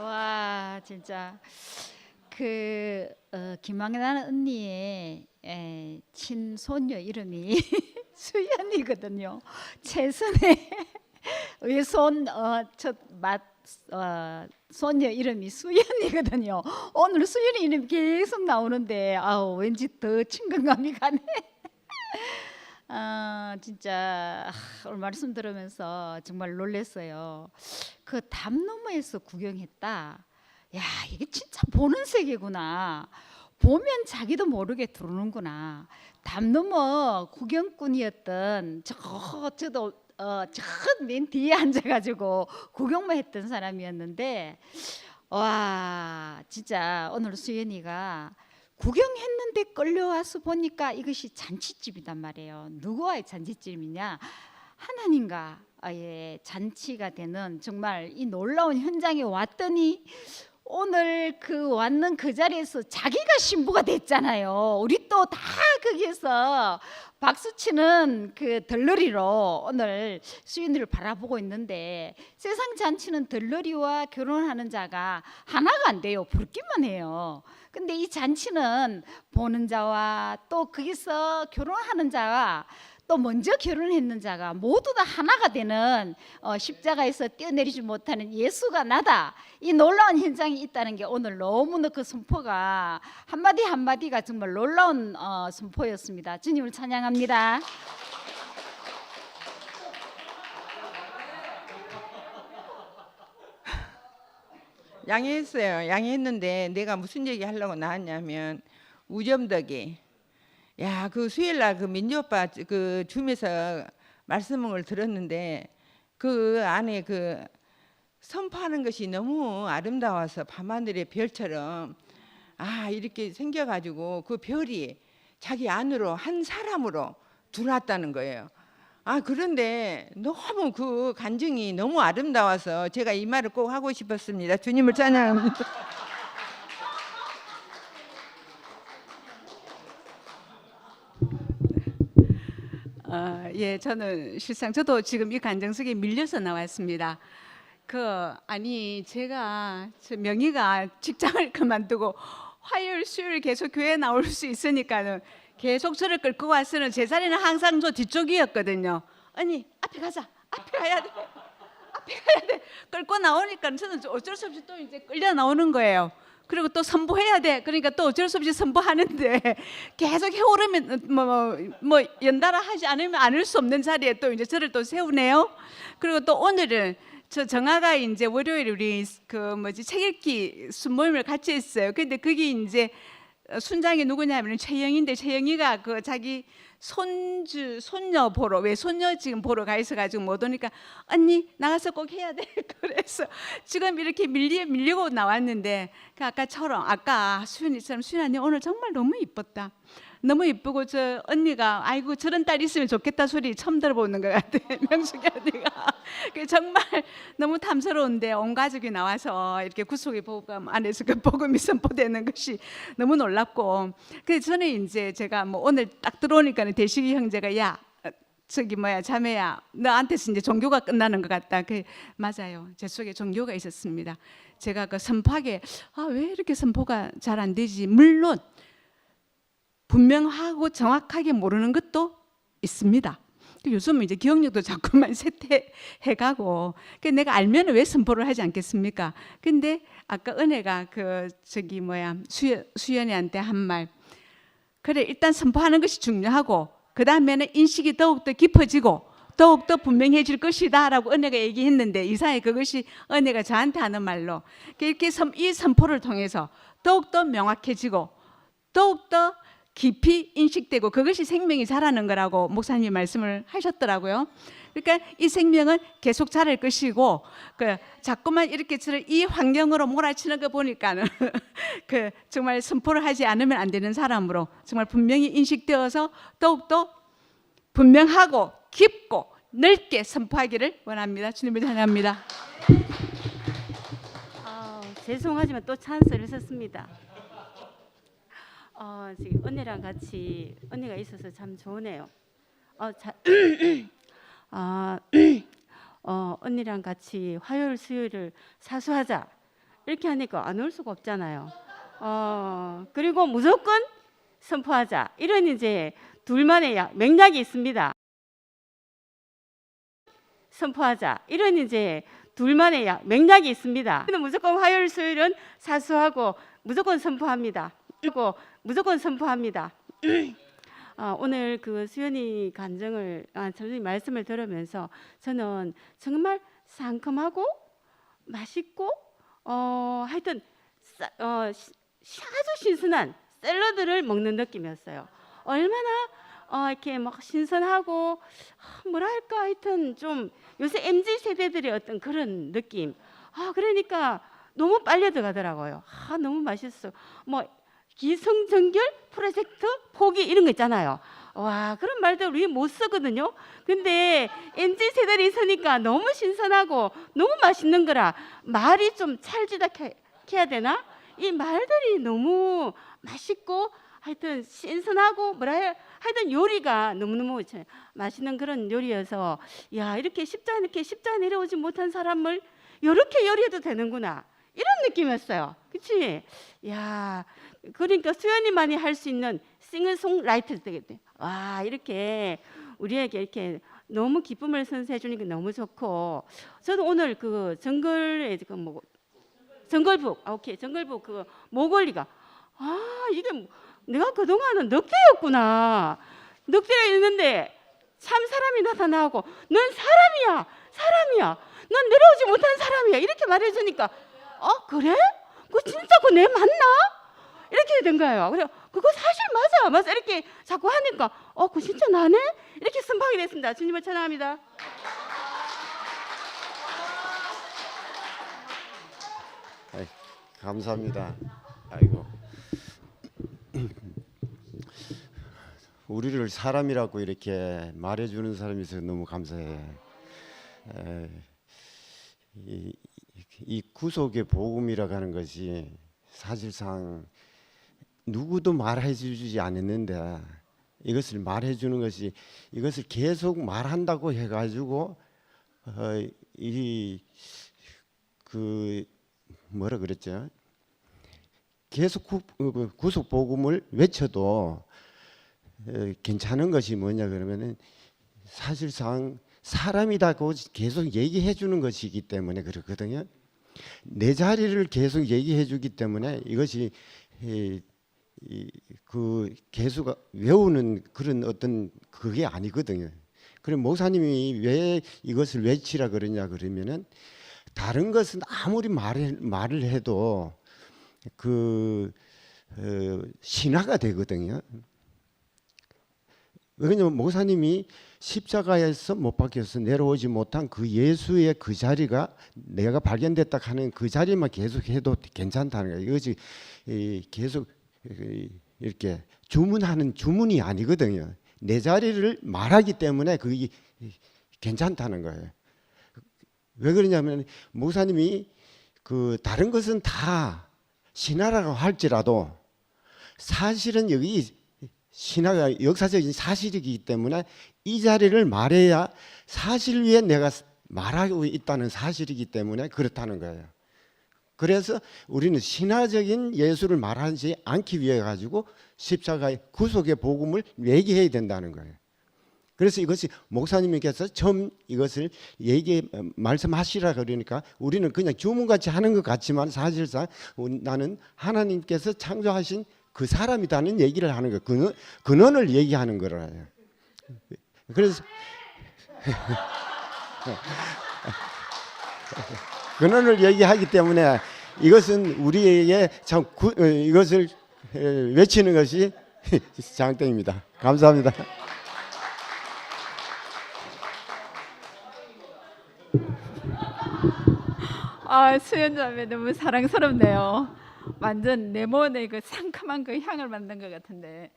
와, 진짜 김학란 언니의 친손녀 이름이 수연이거든요. 최선의 외손 손녀 이름이 수연이거든요. 오늘 수연이 이름 계속 나오는데 왠지 더 친근감이 가네. 진짜 오늘 말씀 들으면서 정말 놀랐어요. 그 담 너머에서 구경했다. 야, 이게 진짜 보는 세계구나. 보면 자기도 모르게 들어오는구나. 담 너머 구경꾼이었던 저도 저 맨 뒤에 앉아가지고 구경만 했던 사람이었는데, 와, 진짜 오늘 수연이가 구경했는데 끌려와서 보니까 이것이 잔치집이단 말이에요. 누구와의 잔치집이냐? 하나님과의 잔치가 되는 정말 이 놀라운 현장에 왔더니 오늘 왔는 그 자리에서 자기가 신부가 됐잖아요. 우리 또 다 거기에서 박수치는 그 덜러리로 오늘 수연이를 바라보고 있는데, 세상 잔치는 덜러리와 결혼하는 자가 하나가 안 돼요. 부르기만 해요. 근데 이 잔치는 보는 자와 또 거기서 결혼하는 자와 또 먼저 결혼했는 자가 모두 다 하나가 되는 십자가에서 뛰어내리지 못하는 예수가 나다. 이 놀라운 현장이 있다는 게 오늘 너무나 그 선포가 한마디 한마디가 정말 놀라운 선포였습니다. 주님을 찬양합니다. 양해했어요. 양해했는데 내가 무슨 얘기 하려고 나왔냐면 우점덕이 야, 그 수요일 날 그 민지 오빠 그 줌에서 말씀을 들었는데 그 안에 그 선포하는 것이 너무 아름다워서 밤하늘의 별처럼 이렇게 생겨가지고 그 별이 자기 안으로 한 사람으로 들어왔다는 거예요. 그런데 너무 그 간증이 너무 아름다워서 제가 이 말을 꼭 하고 싶었습니다. 주님을 찬양합니다. 예, 저는 실상 저도 지금 이 간증 속에 밀려서 나왔습니다. 제가 명희가 직장을 그만두고 화요일 수요일 계속 교회 나올 수 있으니까는 계속 저를 끌고 와서는 제 자리는 항상 저 뒤쪽이었거든요. 언니 앞에 가자, 앞에 가야 돼, 앞에 가야 돼. 끌고 나오니까 저는 어쩔 수 없이 또 이제 끌려 나오는 거예요. 그리고 또 선포해야 돼. 그러니까 또 어쩔 수 없이 선포하는데 계속 해오르면 뭐 연달아 하지 않으면 않을 수 없는 자리에 또 이제 저를 또 세우네요. 그리고 또 오늘은 저 정아가 이제 월요일 우리 책 읽기 순모임을 같이 했어요. 근데 그게 이제 순장이 누구냐면 최영인데 최영이가 그 자기 손녀 보러 외손녀 지금 보러 가 있어가지고 못 오니까 언니 나가서 꼭 해야 돼. 그래서 지금 이렇게 밀리고 나왔는데 아까 수연이처럼 수연 언니 오늘 정말 너무 이뻤다. 너무 이쁘고 저 언니가 아이고 저런 딸 있으면 좋겠다 소리 처음 들어보는 것 같아. 명숙이 언니가 정말 너무 탐스러운데 온 가족이 나와서 이렇게 구속의 복음 안에서 그 복음이 선포되는 것이 너무 놀랍고 그래서 저는 이제 제가 뭐 오늘 딱 들어오니까 대식이 형제가 야 자매야 너한테서 이제 종교가 끝나는 것 같다. 맞아요. 제 속에 종교가 있었습니다. 제가 그 선포하게 왜 이렇게 선포가 잘 안 되지. 물론 분명하고 정확하게 모르는 것도 있습니다. 요즘은 이제 기억력도 자꾸만 쇠퇴해가고 내가 알면 왜 선포를 하지 않겠습니까? 근데 아까 은혜가 수연이한테 한 말 그래 일단 선포하는 것이 중요하고 그 다음에는 인식이 더욱더 깊어지고 더욱더 분명해질 것이다 라고 은혜가 얘기했는데 이사에 그것이 은혜가 저한테 하는 말로 이렇게 이 선포를 통해서 더욱더 명확해지고 더욱더 깊이 인식되고 그것이 생명이 자라는 거라고 목사님이 말씀을 하셨더라고요. 그러니까 이 생명은 계속 자랄 것이고 자꾸만 이렇게 이 환경으로 몰아치는 거 보니까는 정말 선포를 하지 않으면 안 되는 사람으로 정말 분명히 인식되어서 더욱더 분명하고 깊고 넓게 선포하기를 원합니다. 주님을 찬양합니다. 죄송하지만 또 찬스를 썼습니다. 지금 언니랑 같이 언니가 있어서 참 좋으네요. 언니랑 같이 화요일 수요일을 사수하자 이렇게 하니까 안 올 수가 없잖아요. 그리고 무조건 선포하자 이런 이제 둘만의 맥락이 있습니다. 선포하자 이런 이제 둘만의 맥락이 있습니다. 무조건 화요일 수요일은 사수하고 무조건 선포합니다. 그리고 무조건 선포합니다. 오늘 그 수연이 간증을 선생님 말씀을 들으면서 저는 정말 상큼하고 맛있고 하여튼 아주 신선한 샐러드를 먹는 느낌이었어요. 얼마나 이렇게 막 신선하고 뭐랄까 하여튼 좀 요새 MZ 세대들의 어떤 그런 느낌. 그러니까 너무 빨려 들어가더라고요. 너무 맛있어. 뭐 기성정결 프로젝트 포기 이런 거 있잖아요. 와 그런 말들 우리 못 쓰거든요. 근데 MZ 세대들이 있으니까 너무 신선하고 너무 맛있는 거라 말이 좀 찰지닥해야 되나? 이 말들이 너무 맛있고 하여튼 신선하고 하여튼 요리가 너무너무 맛있는 그런 요리여서 야 이렇게 십자가 내려오지 못한 사람을 이렇게 요리해도 되는구나 이런 느낌이었어요. 그렇지? 야 그러니까 수연이만이 할 수 있는 싱어송라이터 되겠네. 와 이렇게 우리에게 이렇게 너무 기쁨을 선사해 주는 게 너무 좋고, 저도 오늘 그 정글에 뭐 정글북, 오케이, 정글북 그 목걸이가 이게 내가 그동안은 늑대였구나. 늑대가 있는데 참 사람이 나타나고, 넌 사람이야. 넌 내려오지 못한 사람이야. 이렇게 말해주니까 그래? 그거 진짜 그거 내 맞나? 이렇게 된 거예요. 그래 그거 사실 맞아 이렇게 자꾸 하니까 그거 진짜 나네? 이렇게 선포하게 됐습니다. 주님을 찬양합니다. 감사합니다. 아이고, 우리를 사람이라고 이렇게 말해주는 사람이 있어서 너무 감사해. 이 구속의 복음이라고 하는 것이 사실상 누구도 말해주지 않았는데, 이것을 말해주는 것이, 이것을 계속 말한다고 해가지고 뭐라 그랬죠? 계속 구속 복음을 외쳐도 괜찮은 것이 뭐냐 그러면은, 사실상 사람이다고 계속 얘기해 주는 것이기 때문에 그렇거든요. 내 자리를 계속 얘기해 주기 때문에 이것이 그 계속 외우는 그런 어떤 그게 아니거든요. 그럼 목사님이 왜 이것을 외치라 그러냐 그러면은, 다른 것은 아무리 말을 해도 신화가 되거든요. 왜냐하면 목사님이 십자가에서 못 박혀서 내려오지 못한 그 예수의 그 자리가 내가 발견됐다 하는 그 자리만 계속 해도 괜찮다는 거예요. 이것이 계속 이렇게 주문하는 주문이 아니거든요. 내 자리를 말하기 때문에 그게 괜찮다는 거예요. 왜 그러냐면, 목사님이 다른 것은 다 신화라고 할지라도 사실은 여기 신화가 역사적인 사실이기 때문에 이 자리를 말해야 사실 위에 내가 말하고 있다는 사실이기 때문에 그렇다는 거예요. 그래서 우리는 신화적인 예수를 말하지 않기 위해 가지고 십자가의 구속의 복음을 얘기해야 된다는 거예요. 그래서 이것이 목사님께서 처음 이것을 말씀하시라 그러니까 우리는 그냥 주문같이 하는 것 같지만, 사실상 나는 하나님께서 창조하신 그 사람이라는 얘기를 하는 거예요. 근원을 얘기하는 거라요. 그래서 근원을 얘기하기 때문에 이것은 우리에게 참 이것을 외치는 것이 장땡입니다. 감사합니다. 수연자매 너무 사랑스럽네요. 완전 레몬의 그 상큼한 그 향을 맡는 것 같은데,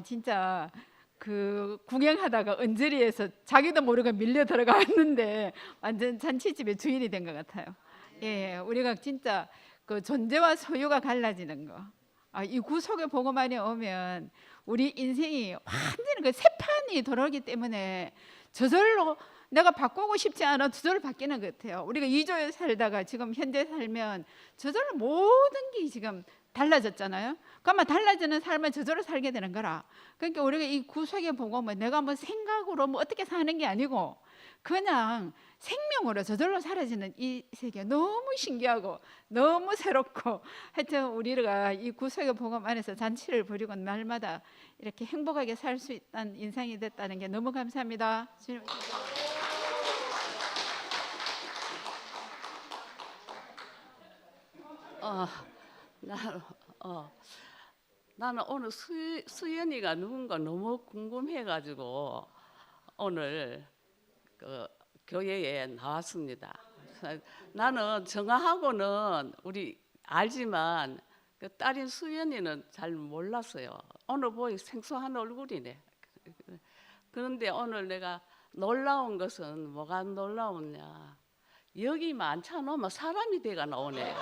진짜 그 구경하다가 언저리에서 자기도 모르게 밀려 들어갔는데 완전 잔치집의 주인이 된 것 같아요. 예, 우리가 진짜 그 존재와 소유가 갈라지는 거. 이 구속의 복음 안에 오면 우리 인생이 완전히 그 새판이 돌아오기 때문에 저절로 내가 바꾸고 싶지 않아 저절로 바뀌는 것 같아요. 우리가 2조에 살다가 지금 현재 살면 저절로 모든 게 지금 달라졌잖아요. 그러면 달라지는 삶을 저절로 살게 되는 거라. 그러니까 우리가 이 구속의 복음은 내가 뭐 생각으로 뭐 어떻게 사는 게 아니고 그냥 생명으로 저절로 사라지는 이 세계, 너무 신기하고 너무 새롭고, 하여튼 우리가 이 구속의 복음 안에서 잔치를 벌이고 날마다 이렇게 행복하게 살 수 있다는 인상이 됐다는 게 너무 감사합니다. 주님. 나는 오늘 수연이가 누군가 너무 궁금해가지고 오늘 그 교회에 나왔습니다. 나는 정아하고는 우리 알지만 그 딸인 수연이는 잘 몰랐어요. 오늘 보니 생소한 얼굴이네. 그런데 오늘 내가 놀라운 것은 뭐가 놀라웠냐? 여기 많잖아. 사람이 돼가 나오네.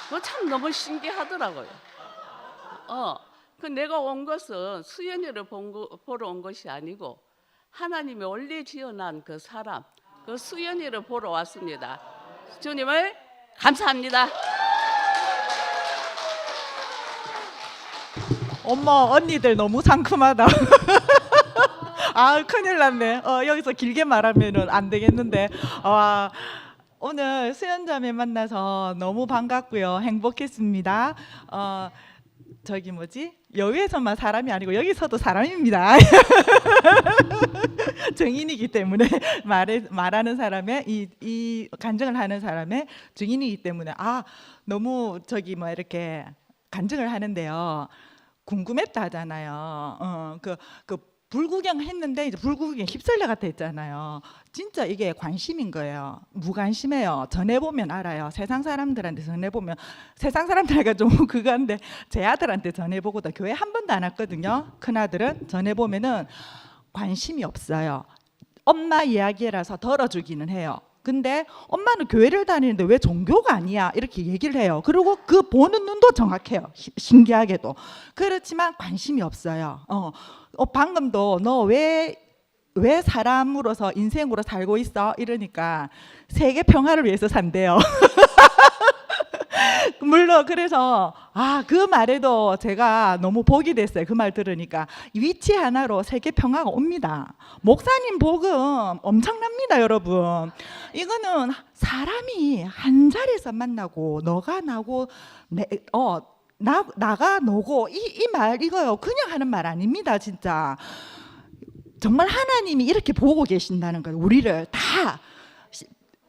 그거 참 너무 신기하더라고요. 그 내가 온 것은 수연이를 보러 온 것이 아니고 하나님이 원래 지어난 그 사람, 그 수연이를 보러 왔습니다. 주님을 감사합니다. 엄마, 언니들 너무 상큼하다. 아, 큰일 났네. 여기서 길게 말하면은 안 되겠는데. 오늘 수연자매 만나서 너무 반갑고요. 행복했습니다. 저기 뭐지? 여기에서만 사람이 아니고 여기서도 사람입니다. 증인이기 때문에 말하는 사람의 이 간증을 하는 사람의 증인이기 때문에 너무 저기 뭐 이렇게 간증을 하는데요. 궁금했다 하잖아요. 그 불구경 했는데 이제 불구경에 휩쓸려 갔다 했잖아요. 진짜 이게 관심인 거예요. 무관심해요. 전해보면 알아요. 세상 사람들한테 전해보면, 세상 사람들에게 좀 그건데 제 아들한테 전해보고도 교회 한 번도 안 왔거든요. 큰아들은 전해보면은 관심이 없어요. 엄마 이야기라서 덜어주기는 해요. 근데 엄마는 교회를 다니는데 왜 종교가 아니야 이렇게 얘기를 해요. 그리고 그 보는 눈도 정확해요. 신기하게도. 그렇지만 관심이 없어요. 방금도 너 왜 사람으로서 인생으로 살고 있어? 이러니까 세계 평화를 위해서 산대요. 물론 그래서 그 말에도 제가 너무 복이 됐어요. 그 말 들으니까 위치 하나로 세계 평화가 옵니다. 목사님 복음 엄청납니다, 여러분. 이거는 사람이 한 자리에서 만나고 너가 나고 나가 너고 이 말 이거요. 그냥 하는 말 아닙니다, 진짜. 정말 하나님이 이렇게 보고 계신다는 거예요. 우리를 다.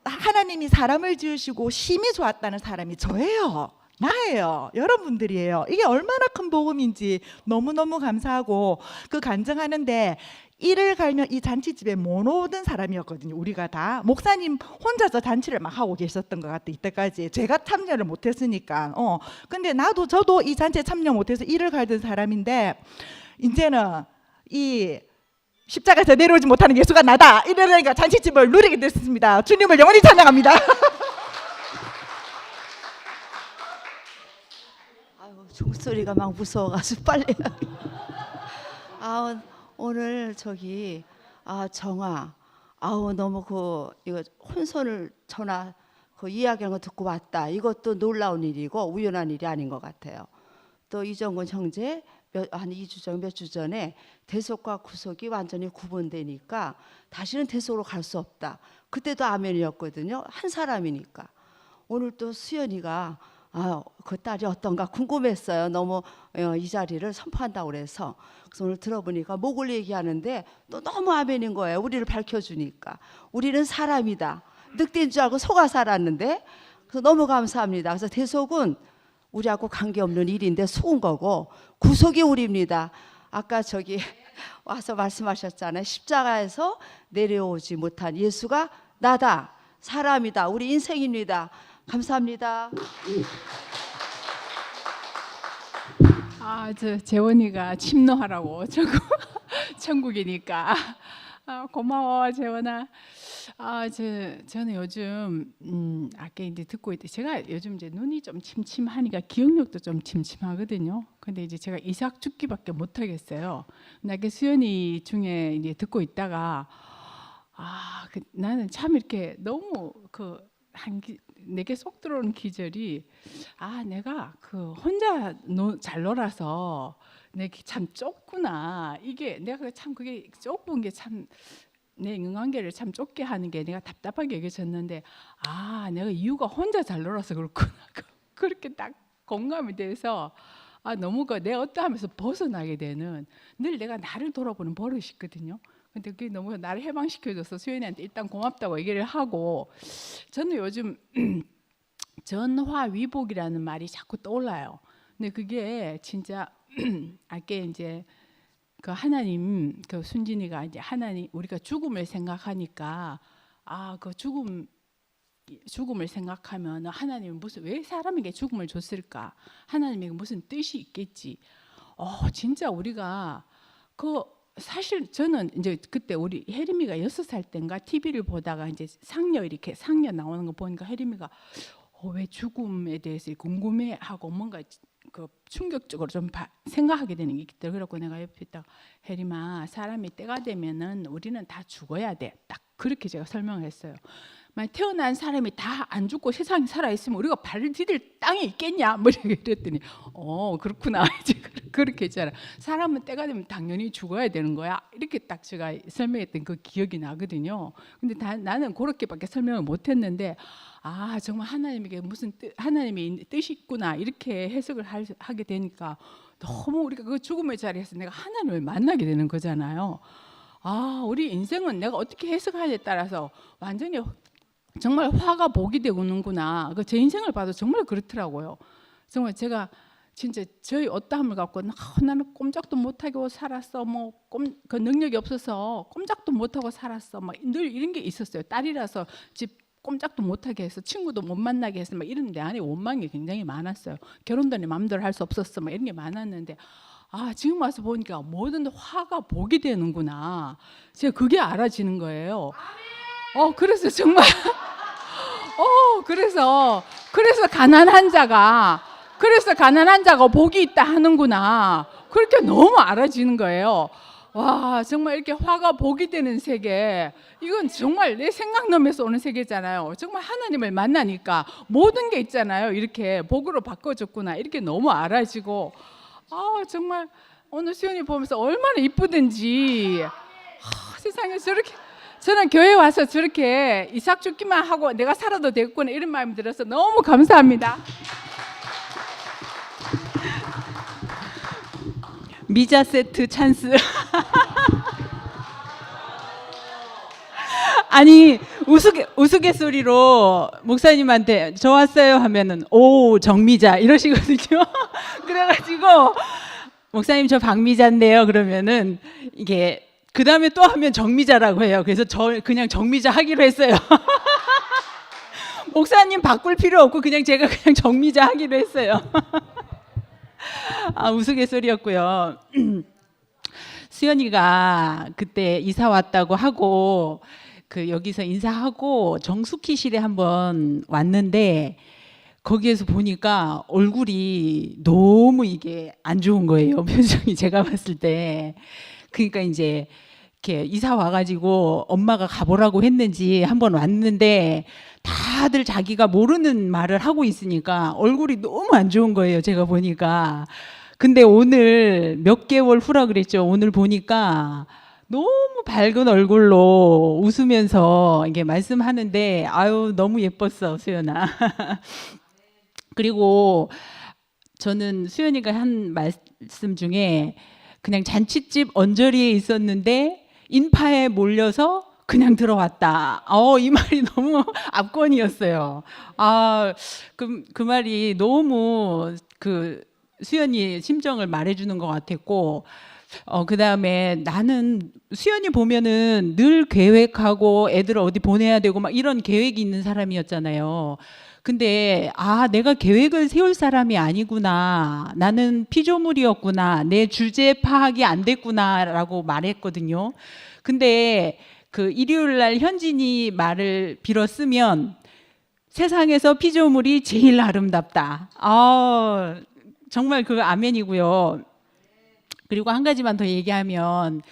하나님이 사람을 지으시고 심히 좋았다는 사람이 저예요. 나예요. 여러분들이에요. 이게 얼마나 큰 복음인지 너무너무 감사하고 그 간증하는데 이를 갈면 이 잔치집에 못 오던 사람이었거든요. 우리가 다. 목사님 혼자서 잔치를 막 하고 계셨던 것 같아. 이때까지. 제가 참여를 못했으니까. 근데 저도 이 잔치에 참여 못해서 이를 갈던 사람인데 이제는 이 십자가에서 내려오지 못하는 예수가 나다. 이러니까 잔치집을 누리게 됐습니다. 주님을 영원히 찬양합니다. 아유, 종소리가 막 무서워가지고 빨리. 오늘 저기 정아, 너무 이거 혼선을 전화 이야기하는 거 듣고 왔다. 이것도 놀라운 일이고 우연한 일이 아닌 것 같아요. 또 이정근 형제 한 2주 전, 몇 주 전에 대속과 구속이 완전히 구분되니까 다시는 대속으로 갈 수 없다. 그때도 아멘이었거든요. 한 사람이니까. 오늘 또 수연이가 그 딸이 어떤가 궁금했어요. 너무 이 자리를 선포한다고 그래서. 그래서 오늘 들어보니까 목을 얘기하는데 또 너무 아멘인 거예요. 우리를 밝혀주니까. 우리는 사람이다. 늑대인 줄 알고 속아 살았는데. 그래서 너무 감사합니다. 그래서 대속은 우리하고 관계없는 일인데 속은 거고 구속이 우리입니다. 아까 저기 와서 말씀하셨잖아요. 십자가에서 내려오지 못한 예수가 나다. 사람이다. 우리 인생입니다. 감사합니다. 저 재원이가 침노하라고 천국이니까. 고마워 재원아. 저는 요즘 아까 이제 듣고 있대. 제가 요즘 이제 눈이 좀 침침하니까 기억력도 좀 침침하거든요. 근데 이제 제가 이삭 죽기밖에 못 하겠어요. 나게 수연이 중에 이제 듣고 있다가 나는 참 이렇게 너무 내게 쏙 들어오는 기절이 내가 혼자 잘 놀아서 내가 참 좁구나. 이게 내가 참 그게 좁은 게 참 내 인간관계를 참 좁게 하는 게 내가 답답하게 여겨졌는데 내가 이유가 혼자 잘 놀아서 그렇구나. 그렇게 딱 공감이 돼서 너무 내 어떠하면서 벗어나게 되는 늘 내가 나를 돌아보는 버릇이 있거든요. 근데 그게 너무 나를 해방시켜줘서 수연이한테 일단 고맙다고 얘기를 하고 저는 요즘 전화위복이라는 말이 자꾸 떠올라요. 근데 그게 진짜 아까 이제 하나님 순진이가 이제 하나님 우리가 죽음을 생각하니까 죽음을 생각하면 하나님은 왜 사람에게 죽음을 줬을까? 하나님에게 무슨 뜻이 있겠지. 진짜 우리가 사실 저는 이제 그때 우리 혜림이가 6살 때인가 TV를 보다가 이제 상녀 나오는 거 보니까 혜림이가 왜 죽음에 대해서 궁금해하고 뭔가 충격적으로 좀 생각하게 되는 게 있더라고요. 그래갖고 내가 옆에 있다가 혜림아, 사람이 때가 되면은 우리는 다 죽어야 돼. 딱 그렇게 제가 설명을 했어요. 만약 태어난 사람이 다 안 죽고 세상에 살아있으면 우리가 발을 디딜 땅이 있겠냐? 뭐 이랬더니 그렇구나. 이제 그렇게 했잖아. 사람은 때가 되면 당연히 죽어야 되는 거야. 이렇게 딱 제가 설명했던 그 기억이 나거든요. 근데 나는 그렇게밖에 설명을 못했는데 정말 하나님에게 무슨 하나님의 뜻이 있구나 이렇게 해석을 하게 되니까 너무 우리가 그 죽음의 자리에서 내가 하나님을 만나게 되는 거잖아요. 우리 인생은 내가 어떻게 해석하냐에 따라서 완전히 정말 화가 복이 되는구나. 제 인생을 봐도 정말 그렇더라고요. 정말 제가 진짜 저희 어떠함을 갖고 나는 꼼짝도 못하고 살았어. 그 능력이 없어서 꼼짝도 못하고 살았어. 늘 이런 게 있었어요. 딸이라서 집 꼼짝도 못하게 해서 친구도 못 만나게 해서 이런 내 안에 원망이 굉장히 많았어요. 결혼도 내 마음대로 할 수 없었어. 이런 게 많았는데 지금 와서 보니까 모든 화가 복이 되는구나. 제가 그게 알아지는 거예요. 그래서 정말 그래서 가난한 자가 복이 있다 하는구나. 그렇게 너무 알아지는 거예요. 와, 정말 이렇게 화가 복이 되는 세계, 이건 정말 내 생각 넘에서 오는 세계잖아요. 정말 하나님을 만나니까 모든 게 있잖아요. 이렇게 복으로 바꿔줬구나. 이렇게 너무 알아지고 정말 오늘 수연이 보면서 얼마나 이쁘든지 세상에 저는 교회 와서 저렇게 이삭 죽기만 하고 내가 살아도 되겠구나 이런 마음이 들어서 너무 감사합니다. 미자 세트 찬스. 아니 우스갯소리로 목사님한테 저 왔어요 하면은 오 정미자 이러시거든요. 그래가지고 목사님 저 박미자인데요 그러면은 이게 그 다음에 또 하면 정미자라고 해요. 그래서 저 그냥 정미자 하기로 했어요. 목사님 바꿀 필요 없고 제가 그냥 정미자 하기로 했어요. 우스갯소리였고요. 수연이가 그때 이사 왔다고 하고 여기서 인사하고 정숙희실에 한번 왔는데 거기에서 보니까 얼굴이 너무 이게 안 좋은 거예요. 표정이 제가 봤을 때. 그러니까 이제 이렇게 이사 와가지고 엄마가 가보라고 했는지 한번 왔는데 다들 자기가 모르는 말을 하고 있으니까 얼굴이 너무 안 좋은 거예요. 제가 보니까. 근데 오늘 몇 개월 후라 그랬죠. 오늘 보니까 너무 밝은 얼굴로 웃으면서 이게 말씀하는데 너무 예뻤어 수연아. 그리고 저는 수연이가 한 말씀 중에 그냥 잔칫집 언저리에 있었는데 인파에 몰려서 그냥 들어왔다. 이 말이 너무 압권이었어요. 그 말이 너무 수연이 심정을 말해주는 것 같았고, 그 다음에 나는 수연이 보면은 늘 계획하고 애들을 어디 보내야 되고 막 이런 계획이 있는 사람이었잖아요. 근데 내가 계획을 세울 사람이 아니구나. 나는 피조물이었구나. 내 주제 파악이 안 됐구나라고 말했거든요. 근데 일요일 날 현진이 말을 빌어 쓰면 세상에서 피조물이 제일 아름답다. 정말 아멘이고요. 그리고 한 가지만 더 얘기하면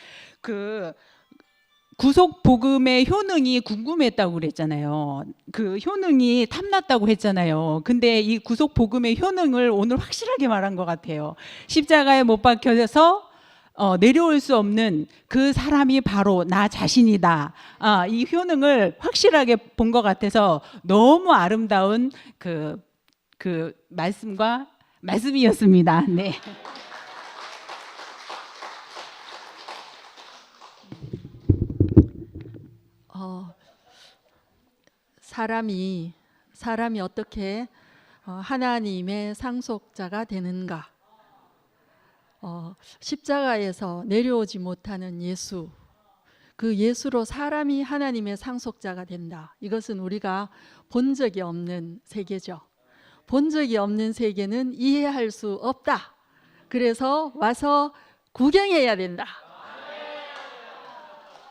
구속 복음의 효능이 궁금했다고 그랬잖아요. 효능이 탐났다고 했잖아요. 근데 이 구속 복음의 효능을 오늘 확실하게 말한 것 같아요. 십자가에 못 박혀서 내려올 수 없는 그 사람이 바로 나 자신이다. 이 효능을 확실하게 본 것 같아서 너무 아름다운 말씀이었습니다. 네. 사람이 어떻게 하나님의 상속자가 되는가? 십자가에서 내려오지 못하는 예수, 그 예수로 사람이 하나님의 상속자가 된다. 이것은 우리가 본 적이 없는 세계죠. 본 적이 없는 세계는 이해할 수 없다. 그래서 와서 구경해야 된다.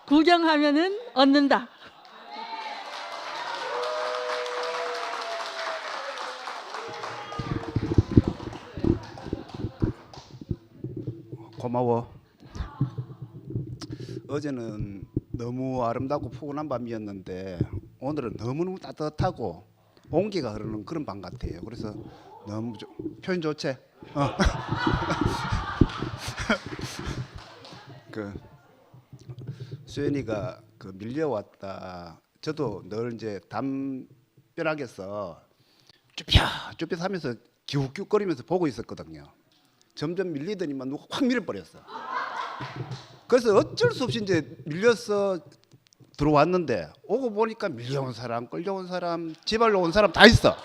구경하면은 얻는다. 고마워. 어제는 너무 아름답고 푸근한 밤이었는데 오늘은 너무너무 따뜻하고 온기가 흐르는 그런 밤 같아요. 그래서 너무 표현 좋지? 그 수연이가 그 밀려왔다. 저도 늘 이제 담벼락에서 쭈뼛쭈뼛하면서 기웃기웃거리면서 보고 있었거든요. 점점 밀리더니만 누가 확 밀어버렸어. 그래서 어쩔 수 없이 이제 밀려서 들어왔는데 오고 보니까 밀려온 사람, 끌려온 사람, 지발로 온 사람 다 있어.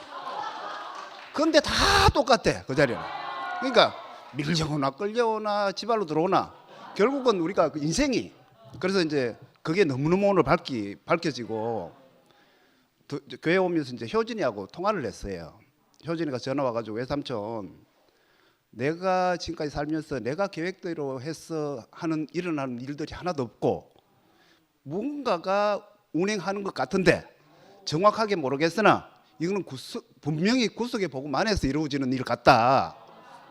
근데 다 똑같아 그 자리는. 그러니까 밀려오나 끌려오나 지발로 들어오나 결국은 우리가 그 인생이 그래서 이제 그게 너무너무 오늘 밝혀지고 교회 오면서 이제 효진이하고 통화를 했어요. 효진이가 전화 와가지고 외삼촌 내가 지금까지 살면서 내가 계획대로 해서 일어나는 일들이 하나도 없고 뭔가가 운행하는 것 같은데 정확하게 모르겠으나 이거는 분명히 구석에 복음 안에서 이루어지는 일 같다.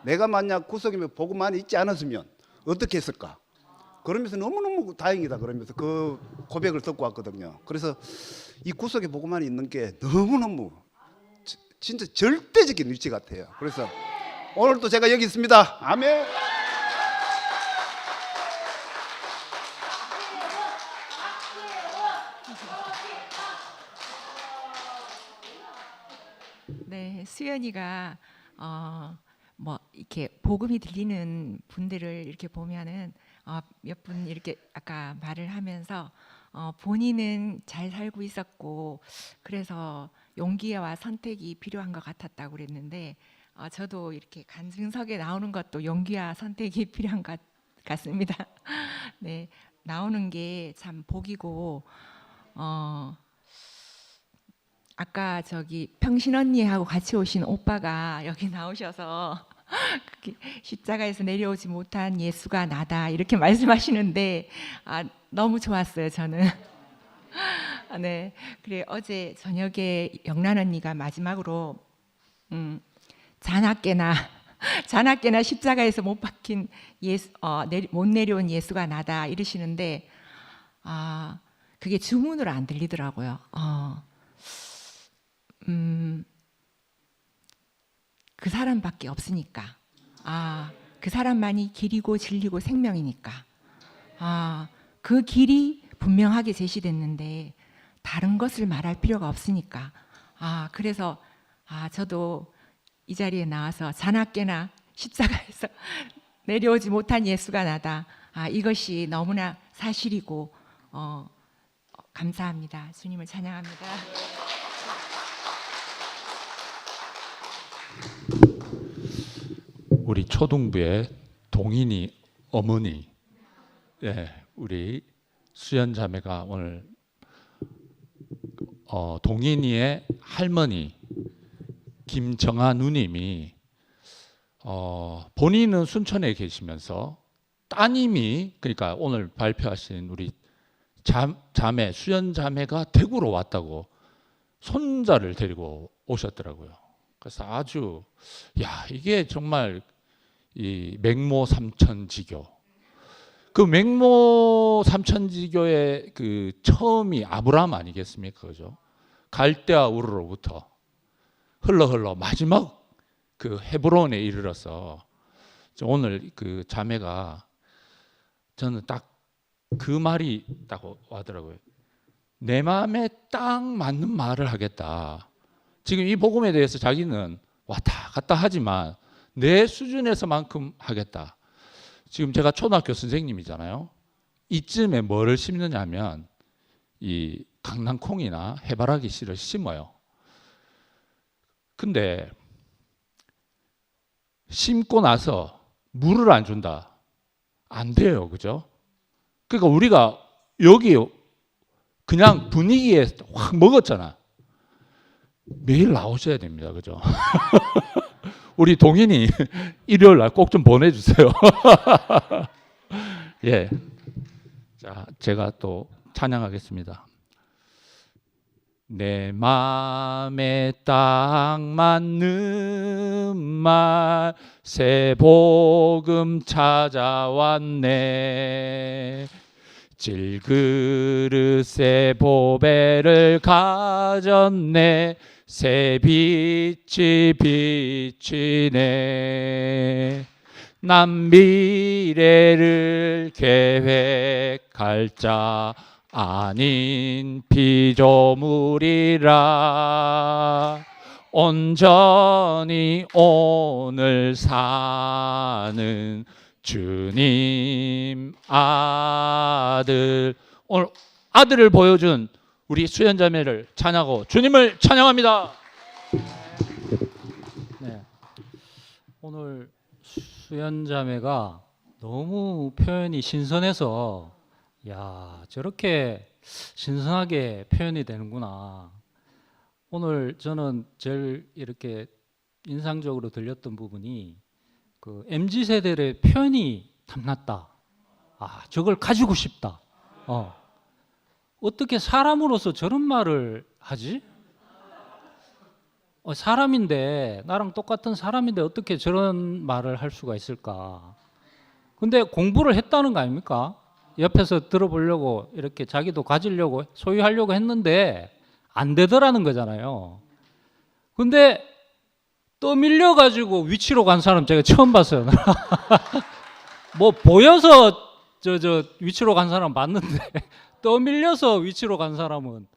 내가 만약 구석에 복음 안에 있지 않았으면 어떻게 했을까? 그러면서 너무너무 다행이다 그러면서 그 고백을 듣고 왔거든요. 그래서 이 구석에 복음 안에 있는 게 너무너무 진짜 절대적인 위치 같아요. 그래서 오늘도 제가 여기 있습니다. 아멘. 네, 수연이가 뭐 이렇게 복음이 들리는 분들을 이렇게 보면은 몇 분 이렇게 아까 말을 하면서 본인은 잘 살고 있었고 그래서 용기와 선택이 필요한 것 같았다고 그랬는데 저도 이렇게 간증석에 나오는 것도 용기와 선택이 필요한 것 같습니다. 네, 나오는 게 참 복이고 아까 저기 평신 언니하고 같이 오신 오빠가 여기 나오셔서 십자가에서 내려오지 못한 예수가 나다 이렇게 말씀하시는데 너무 좋았어요 저는. 네, 그래 어제 저녁에 영란 언니가 마지막으로 자나깨나 십자가에서 못 박힌 못 내려온 예수가 나다 이러시는데 그게 주문으로 안 들리더라고요. 그 사람밖에 없으니까. 그 사람만이 길이고 진리고 생명이니까. 그 길이 분명하게 제시됐는데 다른 것을 말할 필요가 없으니까. 그래서 저도 이 자리에 나와서 자나깨나 십자가에서 내려오지 못한 예수가 나다. 이것이 너무나 사실이고 감사합니다. 주님을 찬양합니다. 우리 초등부의 동인이 어머니, 우리 수연 자매가 오늘 동인이의 할머니 김정아 누님이 본인은 순천에 계시면서 따님이 그러니까 오늘 발표하신 우리 자매 수연 자매가 대구로 왔다고 손자를 데리고 오셨더라고요. 그래서 아주 이게 정말 이 맹모 삼천지교 그 맹모 삼천지교의 그 처음이 아브라함 아니겠습니까, 그죠? 갈대아 우르로부터 흘러 마지막 그 헤브론에 이르러서 오늘 그 자매가 저는 딱 그 말이 딱 하더라고요. 내 마음에 딱 맞는 말을 하겠다. 지금 이 복음에 대해서 자기는 왔다 갔다 하지만 내 수준에서만큼 하겠다. 지금 제가 초등학교 선생님이잖아요. 이쯤에 뭐를 심느냐면 이 강낭콩이나 해바라기 씨를 심어요. 근데 심고 나서 물을 안 준다. 안 돼요. 그죠? 그러니까 우리가 여기 그냥 분위기에 확 먹었잖아. 매일 나오셔야 됩니다. 그죠? 우리 동인이 일요일 날 꼭 좀 보내주세요. 예. 자, 제가 또 찬양하겠습니다. 내 맘에 딱 맞는 말 새 복음 찾아왔네. 질그릇에 보배를 가졌네. 새 빛이 비치네. 난 미래를 계획할 자 아닌 피조물이라. 온전히 오늘 사는 주님 아들. 오늘 아들을 보여준 우리 수연자매를 찬양하고 주님을 찬양합니다. 네. 오늘 수연자매가 너무 표현이 신선해서 야, 저렇게 신선하게 표현이 되는구나. 오늘 저는 제일 이렇게 인상적으로 들렸던 부분이 그 MZ세대의 표현이 탐났다. 아, 저걸 가지고 싶다. 어떻게 사람으로서 저런 말을 하지? 사람인데, 나랑 똑같은 사람인데 어떻게 저런 말을 할 수가 있을까? 근데 공부를 했다는 거 아닙니까? 옆에서 들어보려고 이렇게 자기도 가지려고 소유하려고 했는데 안 되더라는 거잖아요. 근데 떠밀려 가지고 위치로 간 사람 제가 처음 봤어요. 뭐 보여서 저 위치로 간 사람 봤는데 떠밀려서 위치로 간 사람은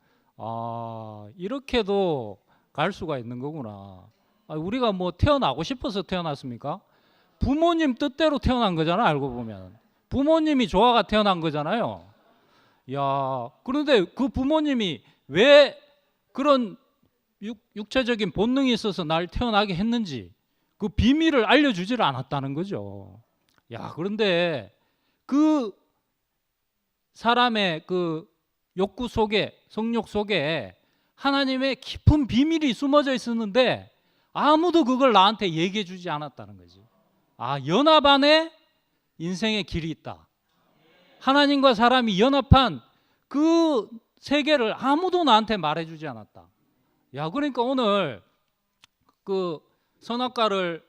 이렇게도 갈 수가 있는 거구나. 우리가 뭐 태어나고 싶어서 태어났습니까? 부모님 뜻대로 태어난 거잖아. 알고 보면 부모님이 좋아가 태어난 거잖아요. 야, 그런데 그 부모님이 왜 그런 육체적인 본능이 있어서 날 태어나게 했는지 그 비밀을 알려주지를 않았다는 거죠. 야, 그런데 그 사람의 그 욕구 속에, 성욕 속에 하나님의 깊은 비밀이 숨어져 있었는데 아무도 그걸 나한테 얘기해 주지 않았다는 거지. 연합 안에 인생의 길이 있다. 하나님과 사람이 연합한 그 세계를 아무도 나한테 말해주지 않았다. 야, 그러니까 오늘 그 선악과를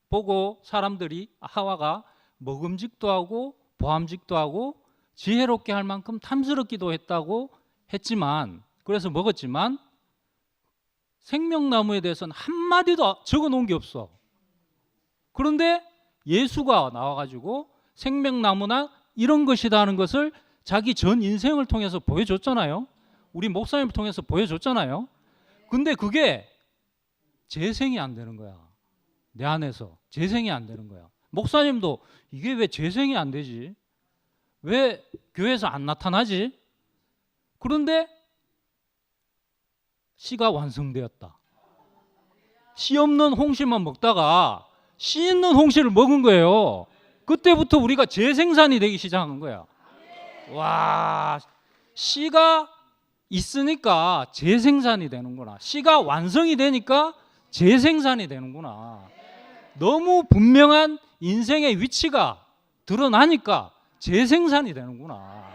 보고 사람들이 하와가 먹음직도 하고 보암직도 하고 지혜롭게 할 만큼 탐스럽기도 했다고 했지만, 그래서 먹었지만 생명나무에 대해서는 한마디도 적어 놓은 게 없어. 그런데 예수가 나와가지고 생명나무나 이런 것이다 하는 것을 자기 전 인생을 통해서 보여줬잖아요. 우리 목사님을 통해서 보여줬잖아요. 근데 그게 재생이 안 되는 거야. 내 안에서 재생이 안 되는 거야. 목사님도 이게 왜 재생이 안 되지? 왜 교회에서 안 나타나지? 그런데 씨가 완성되었다. 씨 없는 홍시만 먹다가 씨 있는 홍시를 먹은 거예요. 그때부터 우리가 재생산이 되기 시작한 거야. 와, 씨가 있으니까 재생산이 되는구나. 씨가 완성이 되니까 재생산이 되는구나. 너무 분명한 인생의 위치가 드러나니까 재생산이 되는구나.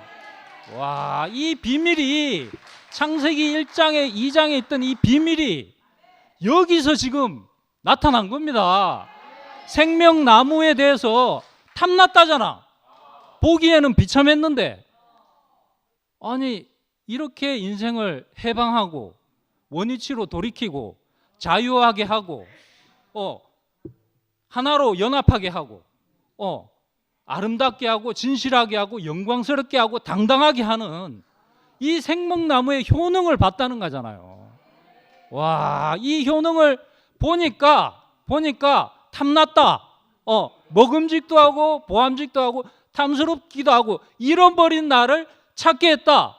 와, 이 비밀이 창세기 1장에 2장에 있던 이 비밀이 여기서 지금 나타난 겁니다. 생명나무에 대해서 탐났다잖아. 보기에는 비참했는데, 아니 이렇게 인생을 해방하고 원위치로 돌이키고 자유하게 하고 하나로 연합하게 하고 아름답게 하고 진실하게 하고 영광스럽게 하고 당당하게 하는 이 생명나무의 효능을 봤다는 거잖아요. 와, 이 효능을 보니까 탐났다. 먹음직도 하고 보암직도 하고 탐스럽기도 하고 잃어버린 나를 찾게 했다.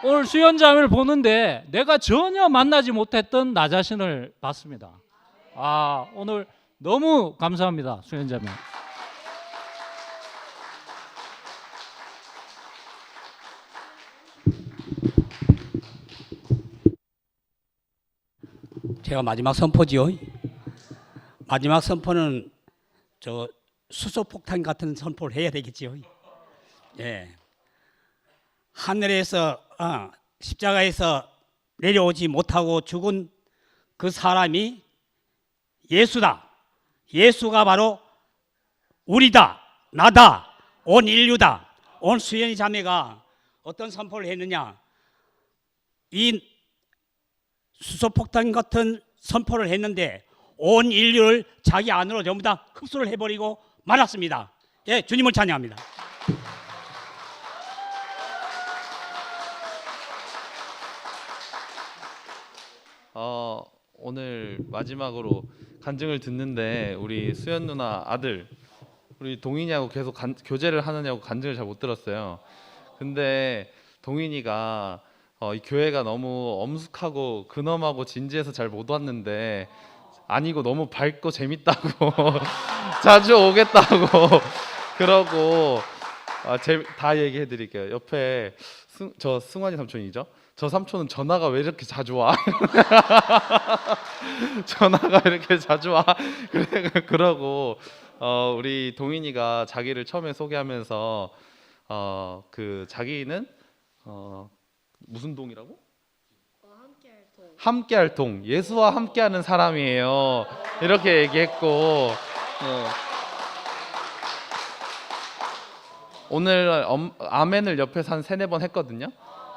오늘 수연자매를 보는데 내가 전혀 만나지 못했던 나 자신을 봤습니다. 오늘 너무 감사합니다, 수연자매. 제가 마지막 선포지요. 마지막 선포는 저 수소폭탄 같은 선포를 해야 되겠지요. 예. 하늘에서 십자가에서 내려오지 못하고 죽은 그 사람이 예수다. 예수가 바로 우리다, 나다, 온 인류다. 온 수연이 자매가 어떤 선포를 했느냐? 이 수소폭탄 같은 선포를 했는데 온 인류를 자기 안으로 전부 다 흡수를 해버리고 말았습니다. 예, 주님을 찬양합니다. 오늘 마지막으로 간증을 듣는데 우리 수연 누나 아들 우리 동인이하고 계속 교제를 하느냐고 간증을 잘 못 들었어요. 근데 동인이가 이 교회가 너무 엄숙하고 근엄하고 진지해서 잘 못 왔는데 아니고 너무 밝고 재밌다고 자주 오겠다고 그러고 다 얘기해 드릴게요. 옆에 저 승환이 삼촌이죠. 저 삼촌은 전화가 왜 이렇게 자주 와? 전화가 이렇게 자주 와? 그러고 우리 동인이가 자기를 처음에 소개하면서 그 자기는 무슨 동이라고? 함께할 동. 예수와 함께하는 사람이에요. 이렇게 얘기했고 오늘 아멘을 옆에서 한 3-4번 했거든요.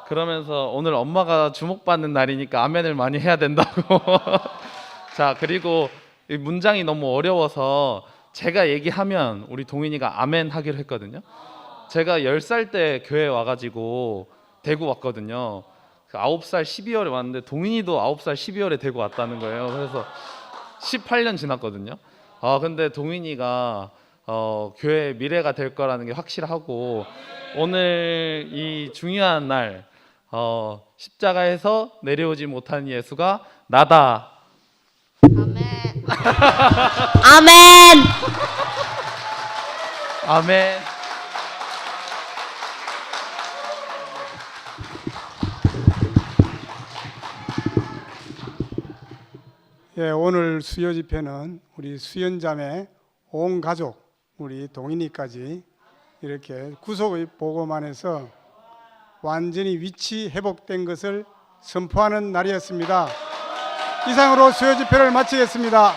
그러면서 오늘 엄마가 주목받는 날이니까 아멘을 많이 해야 된다고. 자, 그리고 이 문장이 너무 어려워서 제가 얘기하면 우리 동인이가 아멘 하기로 했거든요. 제가 10살 때 교회 와가지고 대구 왔거든요. 9살 12월에 왔는데 동인이도 9살 12월에 대구 왔다는 거예요. 그래서 18년 지났거든요. 근데 동인이가 교회의 미래가 될 거라는 게 확실하고 오늘 이 중요한 날 십자가에서 내려오지 못한 예수가 나다. 아멘. 아멘. 아멘. 예, 오늘 수요 집회는 우리 수연자매 온 가족 우리 동인이까지 이렇게 구속의 복음 안에서 완전히 위치 회복된 것을 선포하는 날이었습니다. 이상으로 수요 집회를 마치겠습니다.